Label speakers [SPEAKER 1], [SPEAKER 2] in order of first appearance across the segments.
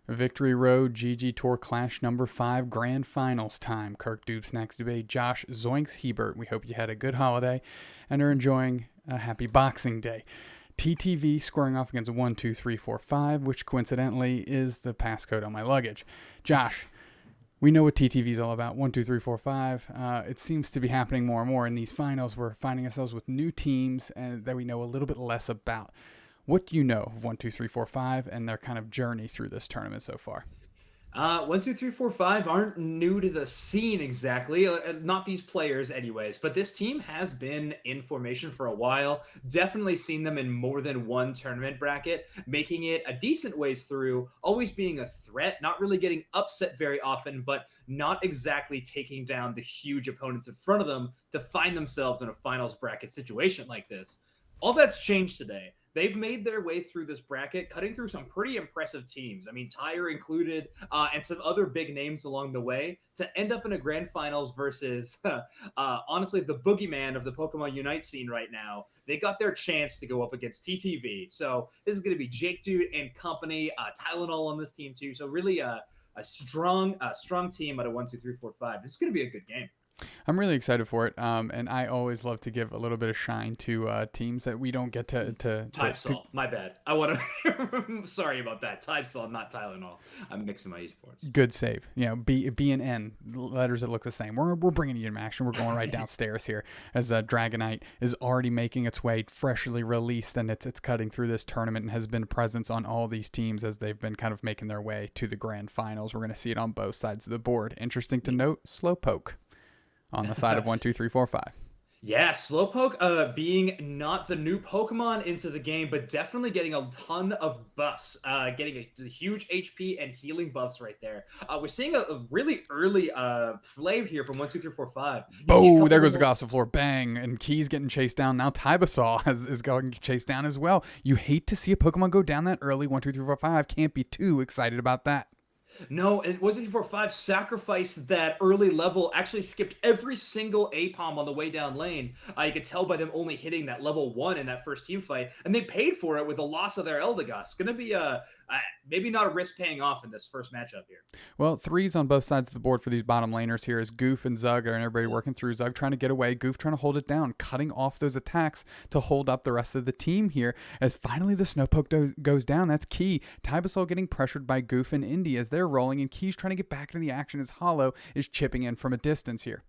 [SPEAKER 1] Victory Road GGTour Clash number 5 Grand Finals time. Kirk, doobsnax, Dubé, Josh, Zoinks, Hiebert. We hope you had a good holiday and are enjoying a happy Boxing Day. TTV squaring off against 1, 2, 3, 4, 5, which coincidentally is the passcode on my luggage. Josh, we know what TTV is all about. 1, 2, 3, 4, 5. It seems to be happening more and more in these finals. We're finding ourselves with new teams that we know a little bit less about. What do you know of 1, 2, 3, 4, 5 and their kind of journey through this tournament so far?
[SPEAKER 2] 1, 2, 3, 4, 5 aren't new to the scene exactly. Not these players, anyways. But this team has been in formation for a while. Definitely seen them in more than one tournament bracket, making it a decent ways through. Always being a threat, not really getting upset very often, but not exactly taking down the huge opponents in front of them to find themselves in a finals bracket situation like this. All that's changed today. They've made their way through this bracket, cutting through some pretty impressive teams. I mean, Tyre included, and some other big names along the way to end up in a grand finals versus, honestly, the boogeyman of the Pokemon Unite scene right now. They got their chance to go up against TTV. So this is going to be Jake Dude and company, Tylenol on this team too. So really a strong team out of 1, 2, 3, 4, 5. This is going to be a good game.
[SPEAKER 1] I'm really excited for it, and I always love to give a little bit of shine to teams that we don't get
[SPEAKER 2] Typesol, my bad. I want to. Sorry about that. Typesol, not Tylenol. I'm mixing my esports.
[SPEAKER 1] Good save. You know, B and N letters that look the same. We're bringing you in action. We're going right downstairs here as Dragonite is already making its way, freshly released, and it's cutting through this tournament and has been a presence on all these teams as they've been kind of making their way to the grand finals. We're going to see it on both sides of the board. Interesting to note, Slowpoke on the side of 1, 2, 3, 4, 5.
[SPEAKER 2] Yeah, Slowpoke being not the new Pokemon into the game, but definitely getting a ton of buffs, getting a huge HP and healing buffs right there. We're seeing a really early play here from 1, 2, 3, 4, 5.
[SPEAKER 1] Oh, there goes the Gossifleur. Bang. And Key's getting chased down. Now Tybasaw is going chased down as well. You hate to see a Pokemon go down that early. 1, 2, 3, 4, 5. Can't be too excited about that.
[SPEAKER 2] No, it wasn't 4-5 sacrificed that early level, actually skipped every single APOM on the way down lane. You could tell by them only hitting that level 1 in that first team fight, and they paid for it with the loss of their Eldegoss. Going to be maybe not a risk paying off in this first matchup here.
[SPEAKER 1] Well, threes on both sides of the board for these bottom laners here as Goof and Zug and everybody working through. Zug trying to get away, Goof trying to hold it down, cutting off those attacks to hold up the rest of the team here as finally the Slowpoke goes down. That's Key. Tybasol getting pressured by Goof and Indy as they're rolling, and Key's trying to get back into the action as Hollow is chipping in from a distance here.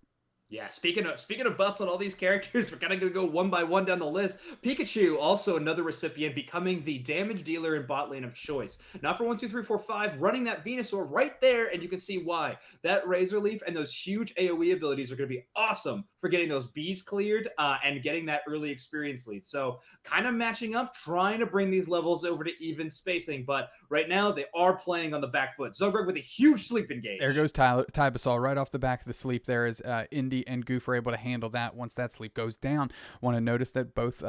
[SPEAKER 2] Yeah, speaking of buffs on all these characters, we're kind of going to go one by one down the list. Pikachu, also another recipient, becoming the damage dealer in bot lane of choice. Not for 1, 2, 3, 4, 5, running that Venusaur right there, and you can see why. That Razor Leaf and those huge AoE abilities are going to be awesome for getting those bees cleared and getting that early experience lead. So kind of matching up, trying to bring these levels over to even spacing, but right now they are playing on the back foot. Zogrug with a huge sleep engage.
[SPEAKER 1] There goes Tybasol right off the back of the sleep there as Indy and Goof are able to handle that once that sleep goes down. Want to notice that both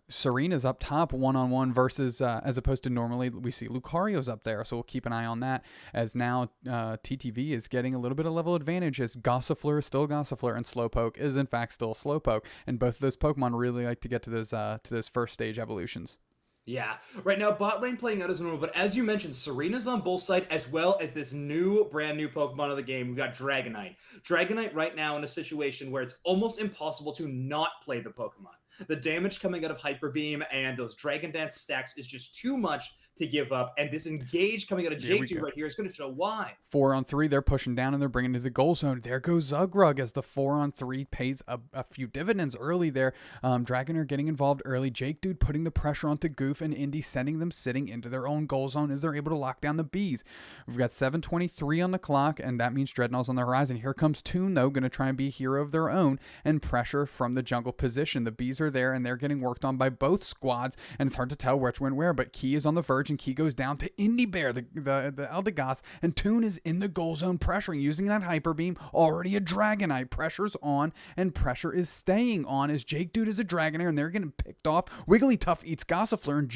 [SPEAKER 1] Serena's up top one-on-one versus as opposed to normally we see Lucario's up there, so we'll keep an eye on that as now TTV is getting a little bit of level advantage as Gossifleur is still Gossifleur and Slowpoke is in fact still Slowpoke, and both of those Pokemon really like to get to those first stage evolutions.
[SPEAKER 2] Yeah, right now bot lane playing out as normal, but as you mentioned, Serena's on both sides as well as this brand new Pokemon of the game. We've got Dragonite. Dragonite right now in a situation where it's almost impossible to not play the Pokemon. The damage coming out of Hyper Beam and those Dragon Dance stacks is just too much to give up, and this engage coming out of J2 right here is going to show why.
[SPEAKER 1] 4-on-3, they're pushing down and they're bringing to the goal zone. There goes Zugrug as the 4-on-3 pays a few dividends early there. Dragonair getting involved early. Jake Dude putting the pressure onto Goof and Indy, sending them sitting into their own goal zone as they're able to lock down the bees. We've got 7:23 on the clock, and that means Dreadnaught's on the horizon. Here comes Toon, though, going to try and be a hero of their own and pressure from the jungle position. The bees are there, and they're getting worked on by both squads, and it's hard to tell which went where, but Key is on the verge, and Key goes down to Indy Bear, the Eldegoss, and Toon is in the goal zone pressuring, using that Hyper Beam. Already a Dragonite. Pressure's on, and pressure is staying on as Jake Dude is a Dragonair, and they're getting picked off. Wigglytuff eats Gossifleur, and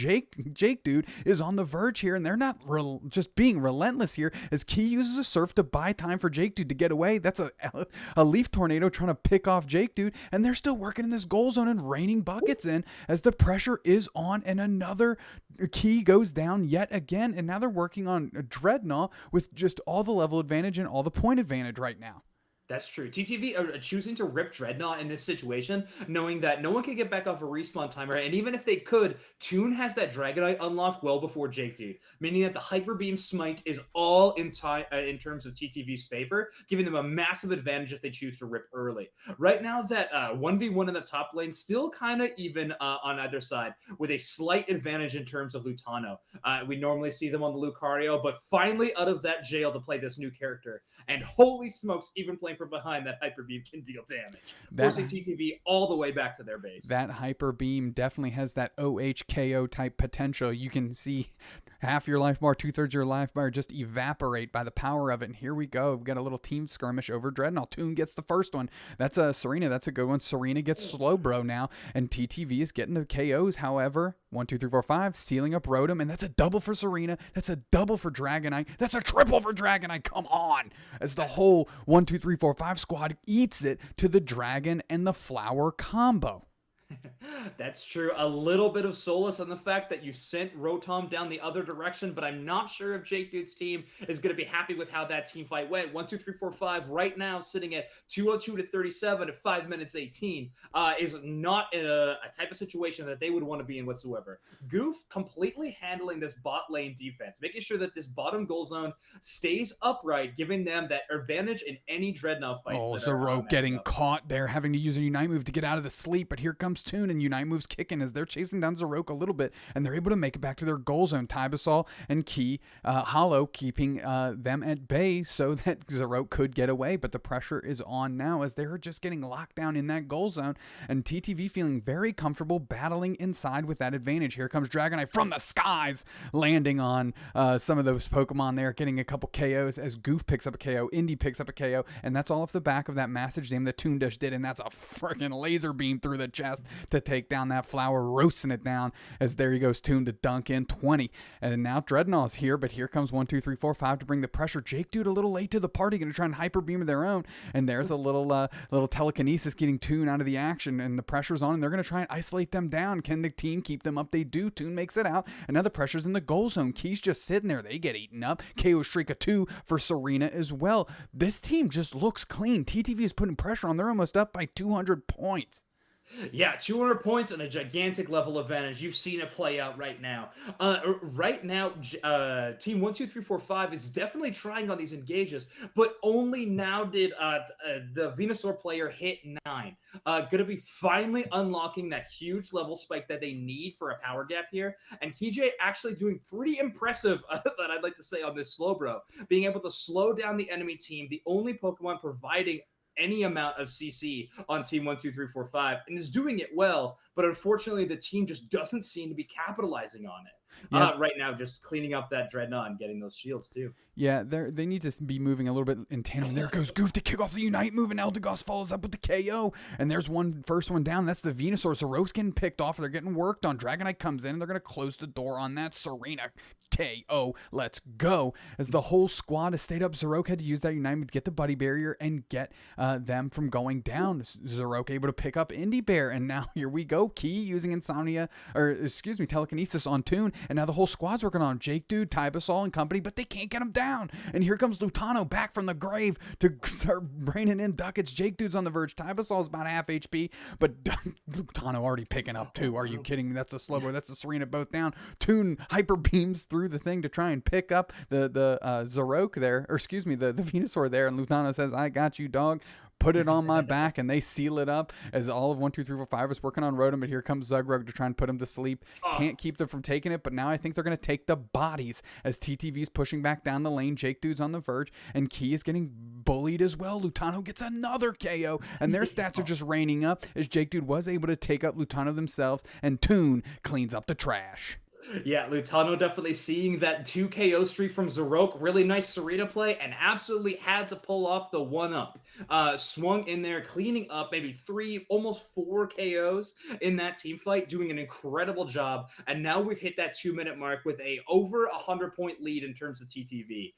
[SPEAKER 1] Jake Dude is on the verge here, and they're not just being relentless here as Key uses a Surf to buy time for Jake Dude to get away. That's a Leaf Tornado trying to pick off Jake Dude, and they're still working in this goal zone and raining buckets in as the pressure is on, and another Key goes down yet again, and now they're working on Dreadnought with just all the level advantage and all the point advantage right now.
[SPEAKER 2] That's true. TTV are choosing to rip Dreadnought in this situation, knowing that no one can get back off a respawn timer, and even if they could, Toon has that Dragonite unlocked well before Jake Dude, meaning that the Hyper Beam Smite is all in terms of TTV's favor, giving them a massive advantage if they choose to rip early. Right now, that 1v1 in the top lane still kind of even on either side, with a slight advantage in terms of Lutano. We normally see them on the Lucario, but finally out of that jail to play this new character, and holy smokes, even playing from behind, that Hyper Beam can deal damage, forcing TTV all the way back to their base.
[SPEAKER 1] That Hyper Beam definitely has that OHKO type potential. You can see half your life bar, 2/3 your life bar just evaporate by the power of it. And here we go. We've got a little team skirmish over Dreadnought. Toon gets the first one. That's a Serena. That's a good one. Serena gets Slowbro now, and TTV is getting the KOs. However, 1, 2, 3, 4, 5, sealing up Rotom, and that's a double for Serena. That's a double for Dragonite. That's a triple for Dragonite. Come on. As the whole 1, 2, 3, 4, 5 squad eats it to the Dragon and the Flower combo.
[SPEAKER 2] That's true. A little bit of solace on the fact that you sent Rotom down the other direction, but I'm not sure if Jake Dude's team is going to be happy with how that team fight went. 1, 2, 3, 4, 5 right now sitting at 202 to 37 at 5 minutes 18 is not in a type of situation that they would want to be in whatsoever. Goof completely handling this bot lane defense, making sure that this bottom goal zone stays upright, giving them that advantage in any Dreadnought fights.
[SPEAKER 1] Oh, Zero getting caught there, having to use a Unite move to get out of the sleep, but here comes Toon, and Unite moves kicking as they're chasing down Zarok a little bit, and they're able to make it back to their goal zone. Tybasol and Key, Hollow keeping them at bay so that Zarok could get away, but the pressure is on now as they're just getting locked down in that goal zone, and TTV feeling very comfortable battling inside with that advantage. Here comes Dragonite from the skies, landing on some of those Pokemon there, getting a couple KOs as Goof picks up a KO, Indy picks up a KO, and that's all off the back of that Massage Jam that Toon Dash did, and that's a freaking laser beam through the chest to take down that Flower, roasting it down as there he goes Toon to dunk in 20. And now Dreadnaught's here, but here comes 1, 2, 3, 4, 5 to bring the pressure. Jake Dude a little late to the party, going to try and Hyper Beam of their own, and there's a little telekinesis getting Toon out of the action, and the pressure's on, and they're going to try and isolate them down. Can the team keep them up? They do. Toon makes it out, and now the pressure's in the goal zone. Key's just sitting there. They get eaten up. KO Streak of 2 for Serena as well. This team just looks clean. TTV is putting pressure on. They're almost up by 200 points.
[SPEAKER 2] Yeah, 200 points and a gigantic level advantage. You've seen it play out right now. Right now, Team 1, 2, 3, 4, 5 is definitely trying on these engages, but only now did the Venusaur player hit 9. Going to be finally unlocking that huge level spike that they need for a power gap here. And KJ actually doing pretty impressive, that I'd like to say, on this Slowbro. Being able to slow down the enemy team, the only Pokemon providing any amount of CC on Team 1, 2, 3, 4, 5, and is doing it well, but unfortunately the team just doesn't seem to be capitalizing on it. Right now, just cleaning up that Dreadnought and getting those shields too.
[SPEAKER 1] Yeah, they need to be moving a little bit in tandem. There goes Goof to kick off the Unite move, and Eldegoss follows up with the KO. And there's first one down. That's the Venusaur. Zarok's getting picked off. They're getting worked on. Dragonite comes in, and they're going to close the door on that. Serena KO. Let's go. As the whole squad has stayed up, Zarok had to use that Unite move to get the Buddy Barrier and get them from going down. Zarok able to pick up Indy Bear, and now here we go. Key using telekinesis on Toon, and now the whole squad's working on Jake Dude, Tybasol, and company, but they can't get him down. And here comes Lutano back from the grave to start bringing in ducats. Jake Dude's on the verge. Tybasol's about half HP, but Lutano already picking up too. Are you kidding me? That's a Slowbro. That's a Serena both down. Toon hyper beams through the thing to try and pick up the Zarok there, or excuse me, the Venusaur there, and Lutano says, "I got you, dog. Put it on my back," and they seal it up as all of 1, 2, 3, 4, 5 is working on Rotom, but here comes Zugrug to try and put him to sleep. Can't keep them from taking it, but now I think they're going to take the bodies as TTV's pushing back down the lane. Jake Dude's on the verge, and Key is getting bullied as well. Lutano gets another KO, and their stats are just raining up as Jake Dude was able to take up Lutano themselves, and Toon cleans up the trash.
[SPEAKER 2] Yeah, Lutano definitely seeing that 2 KO streak from Zarok. Really nice Serena play, and absolutely had to pull off the 1-up. Swung in there, cleaning up maybe 3, almost 4 KOs in that team fight, doing an incredible job. And now we've hit that 2-minute mark with a over 100-point lead in terms of TTV.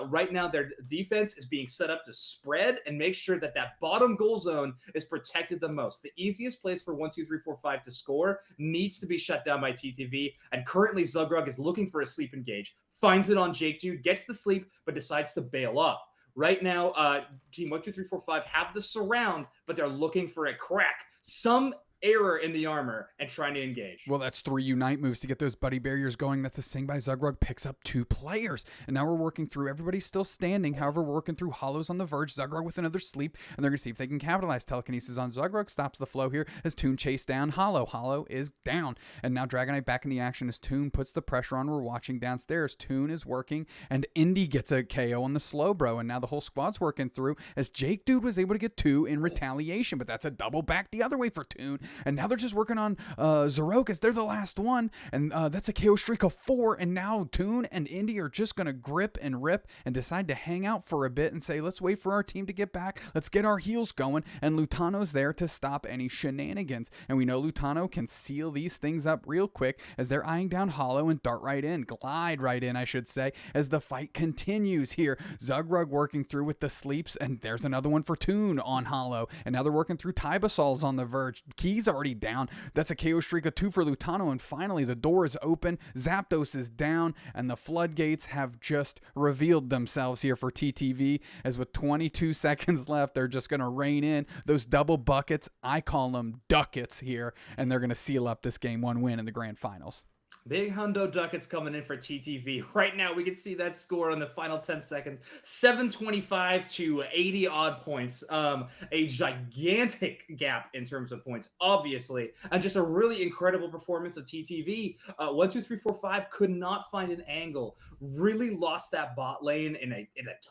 [SPEAKER 2] Right now, their defense is being set up to spread and make sure that that bottom goal zone is protected the most. The easiest place for 1, 2, 3, 4, 5 to score needs to be shut down by TTV, and Currently, Zugrug is looking for a sleep engage, finds it on Jake Dude, gets the sleep, but decides to bail off. Right now, Team 1, 2, 3, 4, 5 have the surround, but they're looking for a crack. Some error in the armor and trying to engage.
[SPEAKER 1] Well, that's 3 Unite moves to get those buddy barriers going. That's a Sing by Zugrug, picks up 2 players. And now we're working through, everybody's still standing. However, we're working through Hollows on the verge, Zugrug with another sleep, and they're going to see if they can capitalize. Telekinesis on Zugrug stops the flow here as Toon chased down Hollow. Hollow is down. And now Dragonite back in the action as Toon puts the pressure on. We're watching downstairs. Toon is working, and Indy gets a KO on the Slowbro. And now the whole squad's working through as Jake Dude was able to get 2 in retaliation, but that's a double back the other way for Toon. And now they're just working on Zerokas. They're the last one, and that's a KO streak of 4, and now Toon and Indy are just going to grip and rip and decide to hang out for a bit and say, let's wait for our team to get back, let's get our heels going, and Lutano's there to stop any shenanigans, and we know Lutano can seal these things up real quick as they're eyeing down Hollow and glide right in, I should say, as the fight continues here. Zugrug working through with the sleeps, and there's another one for Toon on Hollow, and now they're working through Tybasol's on the verge. Key's already down. That's a KO streak of 2 for Lutano, and finally the door is open, Zapdos is down, and the floodgates have just revealed themselves here for TTV, as with 22 seconds left, they're just going to rain in those double buckets. I call them ducats here, and they're going to seal up this Game 1 win in the grand finals.
[SPEAKER 2] Big hundo ducats coming in for TTV. Right now, we can see that score on the final 10 seconds. 725 to 80 odd points. A gigantic gap in terms of points, obviously. And just a really incredible performance of TTV. 1, 2, 3, 4, 5 could not find an angle. Really lost that bot lane in a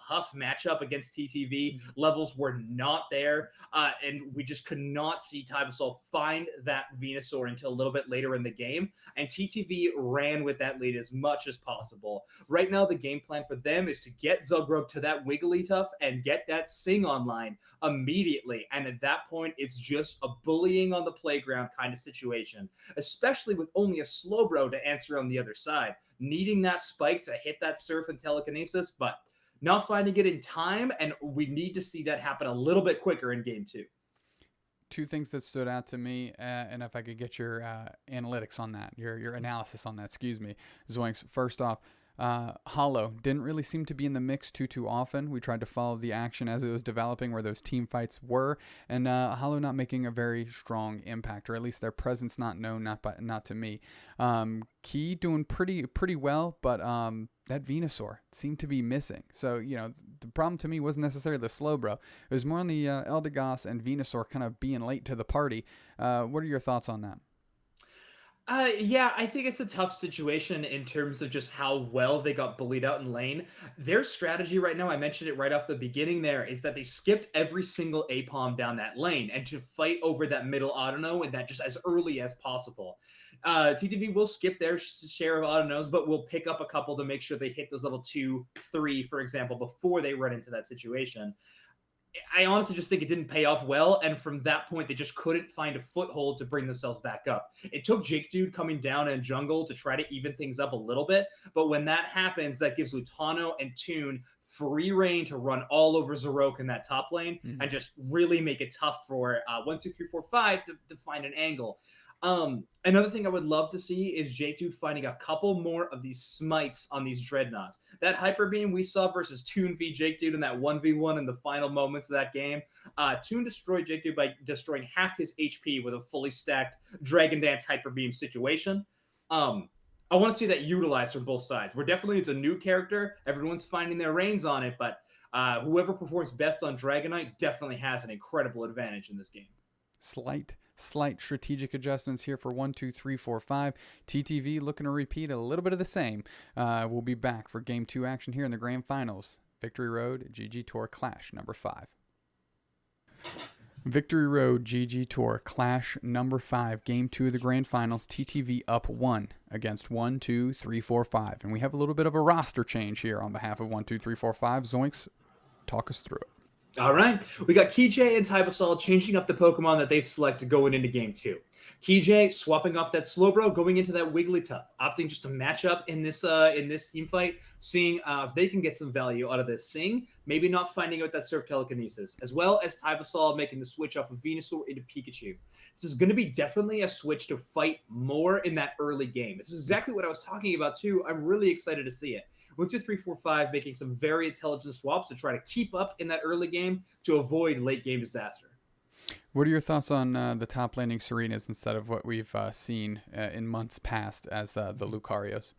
[SPEAKER 2] tough matchup against TTV. Levels were not there. And we just could not see Tybasaur find that Venusaur until a little bit later in the game. And TTV ran with that lead as much as possible. Right now, the game plan for them is to get Zugrug to that Wigglytuff and get that Sing online immediately. And at that point, it's just a bullying on the playground kind of situation, especially with only a Slowbro to answer on the other side. Needing that spike to hit that Surf and Telekinesis, but not finding it in time, and we need to see that happen a little bit quicker in Game 2.
[SPEAKER 1] 2 things that stood out to me, and if I could get your analytics on that, your analysis on that, excuse me, Zoinks. First off, Hollow didn't really seem to be in the mix too often. We tried to follow the action as it was developing, where those team fights were, and Hollow not making a very strong impact, or at least their presence not known, not to me. Key doing pretty well, but that Venusaur seemed to be missing. So, the problem to me wasn't necessarily the Slowbro. It was more on the Eldegoss and Venusaur kind of being late to the party. What are your thoughts on that?
[SPEAKER 2] Yeah, I think it's a tough situation in terms of just how well they got bullied out in lane. Their strategy right now, I mentioned it right off the beginning there, is that they skipped every single APOM down that lane and to fight over that middle Autono and that just as early as possible. TTV will skip their share of Autonos, but will pick up a couple to make sure they hit those level 2, 3, for example, before they run into that situation. I honestly just think it didn't pay off well, and from that point, they just couldn't find a foothold to bring themselves back up. It took Jake Dude coming down in jungle to try to even things up a little bit, but when that happens, that gives Lutano and Toon free reign to run all over Zarok in that top lane and just really make it tough for 1, 2, 3, 4, 5 to find an angle. Another thing I would love to see is Jake Dude finding a couple more of these smites on these Dreadnoughts. That Hyper Beam we saw versus Toon v Jake Dude in that 1v1 in the final moments of that game. Toon destroyed Jake Dude by destroying half his HP with a fully stacked Dragon Dance Hyper Beam situation. I want to see that utilized from both sides. It's a new character. Everyone's finding their reins on it, but whoever performs best on Dragonite definitely has an incredible advantage in this game.
[SPEAKER 1] Slight strategic adjustments here for 1, 2, 3, 4, 5. TTV looking to repeat a little bit of the same. We'll be back for Game 2 action here in the Grand Finals. Victory Road GGToor Clash number 5. Victory Road GGToor Clash number 5. Game 2 of the Grand Finals. TTV up 1 against 1, 2, 3, 4, 5. And we have a little bit of a roster change here on behalf of 1, 2, 3, 4, 5. Zoinks, talk us through it.
[SPEAKER 2] All right. We got Kijay and Tybasol changing up the Pokemon that they've selected going into game 2. Kijay swapping off that Slowbro, going into that Wigglytuff, opting just to match up in this team fight, seeing if they can get some value out of this Sing, maybe not finding out that Surf Telekinesis, as well as Tybasol making the switch off of Venusaur into Pikachu. This is going to be definitely a switch to fight more in that early game. This is exactly what I was talking about too. I'm really excited to see it. 1, 2, 3, 4, 5 making some very intelligent swaps to try to keep up in that early game to avoid late game disaster.
[SPEAKER 1] What are your thoughts on the top laning Serenas instead of what we've seen in months past as the Lucarios?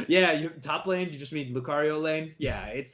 [SPEAKER 2] Yeah, top lane. You just mean Lucario lane. Yeah, it's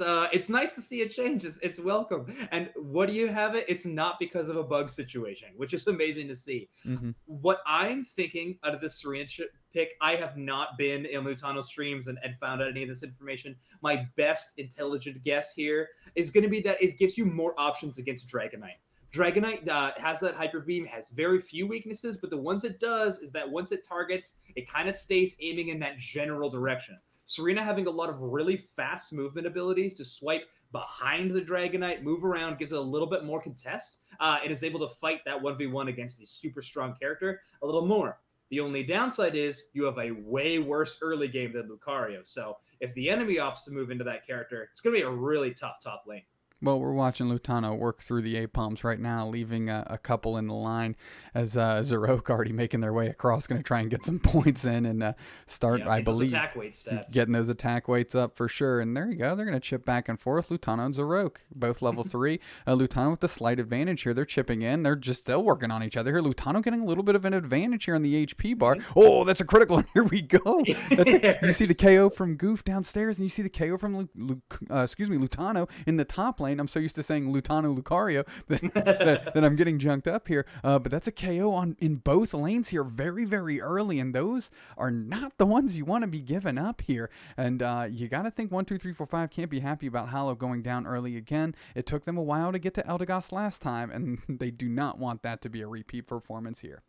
[SPEAKER 2] nice to see a change. It's welcome. And what do you have it? It's not because of a bug situation, which is amazing to see.
[SPEAKER 1] Mm-hmm.
[SPEAKER 2] What I'm thinking out of this Serena pick, I have not been in Lutano streams and found out any of this information. My best intelligent guess here is going to be that it gives you more options against Dragonite. Dragonite has that Hyper Beam, has very few weaknesses, but the ones it does is that once it targets, it kind of stays aiming in that general direction. Serena having a lot of really fast movement abilities to swipe behind the Dragonite, move around, gives it a little bit more contest. It is able to fight that 1v1 against the super strong character a little more. The only downside is you have a way worse early game than Lucario. So if the enemy opts to move into that character, it's going to be a really tough top lane.
[SPEAKER 1] Well, we're watching Lutano work through the A-Palms right now, leaving a couple in the line as Zarok already making their way across, going to try and get some points in and start, I believe,
[SPEAKER 2] attack weight stats.
[SPEAKER 1] Getting those attack weights up for sure. And there you go. They're going to chip back and forth. Lutano and Zarok, both level 3. Lutano with the slight advantage here. They're chipping in. They're just still working on each other here. Lutano getting a little bit of an advantage here on the HP bar. Oh, that's a critical. And here we go. You see the KO from Goof downstairs, and you see the KO from Lutano in the top lane. I'm so used to saying Lutano Lucario that I'm getting junked up here. But that's a KO in both lanes here very, very early. And those are not the ones you want to be giving up here. And you got to think 1, 2, 3, 4, 5 can't be happy about Hollow going down early again. It took them a while to get to Eldegoss last time, and they do not want that to be a repeat performance here.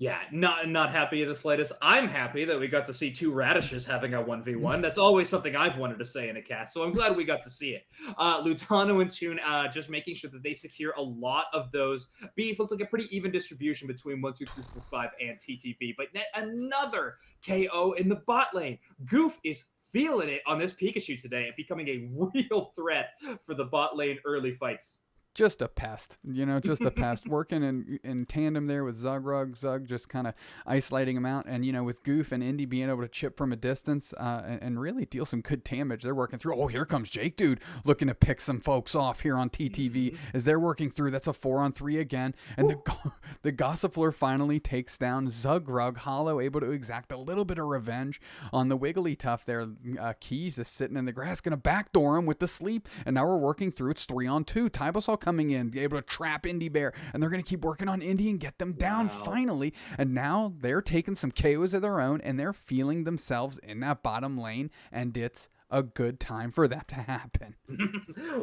[SPEAKER 2] Yeah, not happy in the slightest. I'm happy that we got to see 2 radishes having a 1v1. That's always something I've wanted to say in a cast, so I'm glad we got to see it. Lutano and Toon just making sure that they secure a lot of those. Bees look like a pretty even distribution between 1, 2, 3, 4, 5 and TTV, but another KO in the bot lane. Goof is feeling it on this Pikachu today and becoming a real threat for the bot lane early fights.
[SPEAKER 1] Just a pest, just a pest. Working in tandem there with Zugrug. Zug just kind of isolating him out. And, with Goof and Indy being able to chip from a distance and really deal some good damage. They're working through. Oh, here comes Jake Dude looking to pick some folks off here on TTV as they're working through. That's a 4-on-3 again. And the Gossifleur finally takes down Zugrug. Hollow able to exact a little bit of revenge on the Wigglytuff there. Keys is sitting in the grass, going to backdoor him with the sleep. And now we're working through. It's 3-on-2. Tybasol coming in, able to trap Indy Bear, and they're going to keep working on Indy and get them down finally. And now they're taking some KOs of their own, and they're feeling themselves in that bottom lane, and it's a good time for that to happen.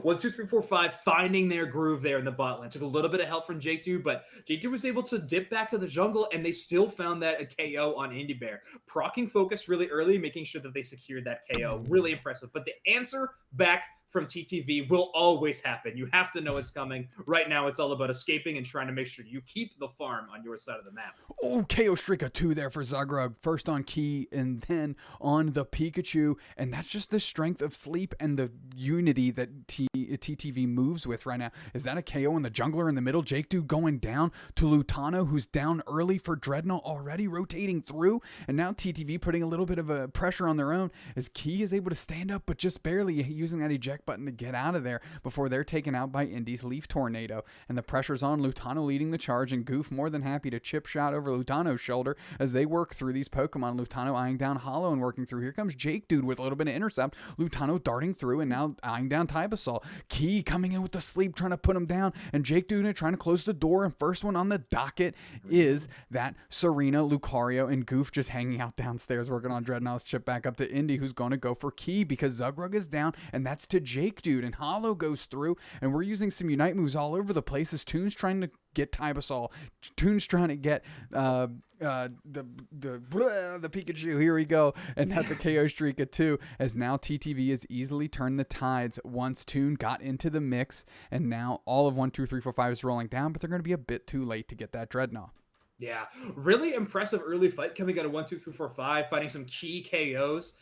[SPEAKER 2] 1, 2, 3, 4, 5, finding their groove there in the bot lane. Took a little bit of help from Jake Dude, but Jake Dude was able to dip back to the jungle, and they still found that a KO on Indy Bear. Procking focus really early, making sure that they secured that KO. Really impressive. But the answer back from TTV will always happen. You have to know it's coming. Right now, it's all about escaping and trying to make sure you keep the farm on your side of the map.
[SPEAKER 1] Oh, KO streak of 2 there for Zugrug. First on Key and then on the Pikachu. And that's just the strength of sleep and the unity that TTV moves with right now. Is that a KO in the jungler in the middle? Jake Dude going down to Lutano, who's down early for Dreadnought, already rotating through. And now TTV putting a little bit of a pressure on their own as Key is able to stand up, but just barely using that eject button to get out of there before they're taken out by Indy's Leaf Tornado. And the pressure's on. Lutano leading the charge, and Goof more than happy to chip shot over Lutano's shoulder as they work through these Pokemon. Lutano eyeing down Hollow and working through. Here comes Jake Dude with a little bit of intercept. Lutano darting through and now eyeing down Tybasol. Key coming in with the sleep, trying to put him down, and Jake Dude trying to close the door. And first one on the docket is that Serena, Lucario, and Goof just hanging out downstairs working on Dreadnought's chip back up to Indy, who's going to go for Key because Zugrug is down, and that's to Jake Dude. And Hollow goes through, and we're using some Unite moves all over the place as Toon's trying to get Tybasol. Toon's trying to get the Pikachu. Here we go. And that's a KO streak of 2, as now TTV has easily turned the tides once Toon got into the mix, and now all of 1, 2, 3, 4, 5 is rolling down, but they're going to be a bit too late to get that Dreadnought.
[SPEAKER 2] Yeah, really impressive early fight coming out of 1, 2, 3, 4, 5, finding some key KOs,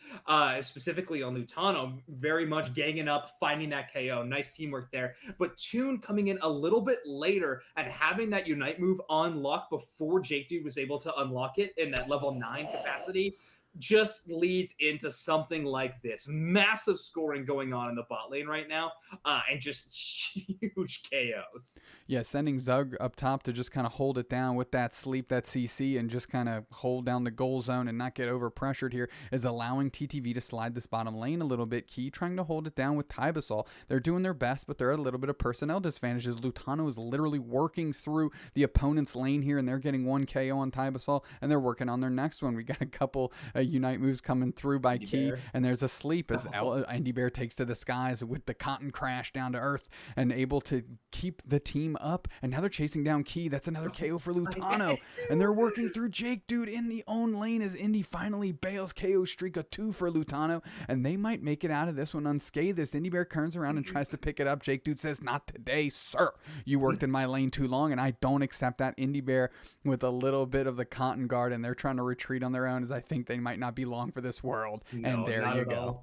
[SPEAKER 2] specifically on Lutano, very much ganging up, finding that KO. Nice teamwork there. But Toon coming in a little bit later and having that Unite move unlocked before Jake Dude was able to unlock it in that level 9 capacity just leads into something like this. Massive scoring going on in the bot lane right now, and just huge KOs.
[SPEAKER 1] Yeah, sending Zug up top to just kind of hold it down with that sleep, that CC, and just kind of hold down the goal zone and not get over pressured here is allowing TTV to slide this bottom lane a little bit. Key trying to hold it down with Tybasol. They're doing their best, but they're at a little bit of personnel disadvantages. Lutano is literally working through the opponent's lane here, and they're getting 1 KO on Tybasol, and they're working on their next one. We got a couple Unite moves coming through by Key, and there's a sleep as Andy Bear takes to the skies with the cotton crash down to earth and able to keep the team up. And now they're chasing down Key. That's another KO for Lutano, and they're working through Jake Dude in the own lane as Indy finally bails. KO streak of 2 for Lutano, and they might make it out of this one unscathed. This Indy Bear turns around and tries to pick it up. Jake Dude says, "Not today, sir. You worked in my lane too long, and I don't accept that." Indy Bear with a little bit of the cotton guard, and they're trying to retreat on their own, as I think they might not be long for this world. No, and there you go.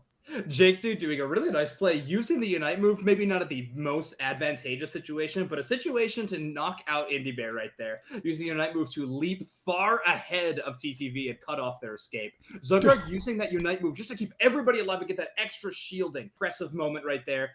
[SPEAKER 2] Jake Dude doing a really nice play, using the Unite move, maybe not at the most advantageous situation, but a situation to knock out Indy Bear right there. Using the Unite move to leap far ahead of TTV and cut off their escape. Zugrug using that Unite move just to keep everybody alive and get that extra shielding. Impressive moment right there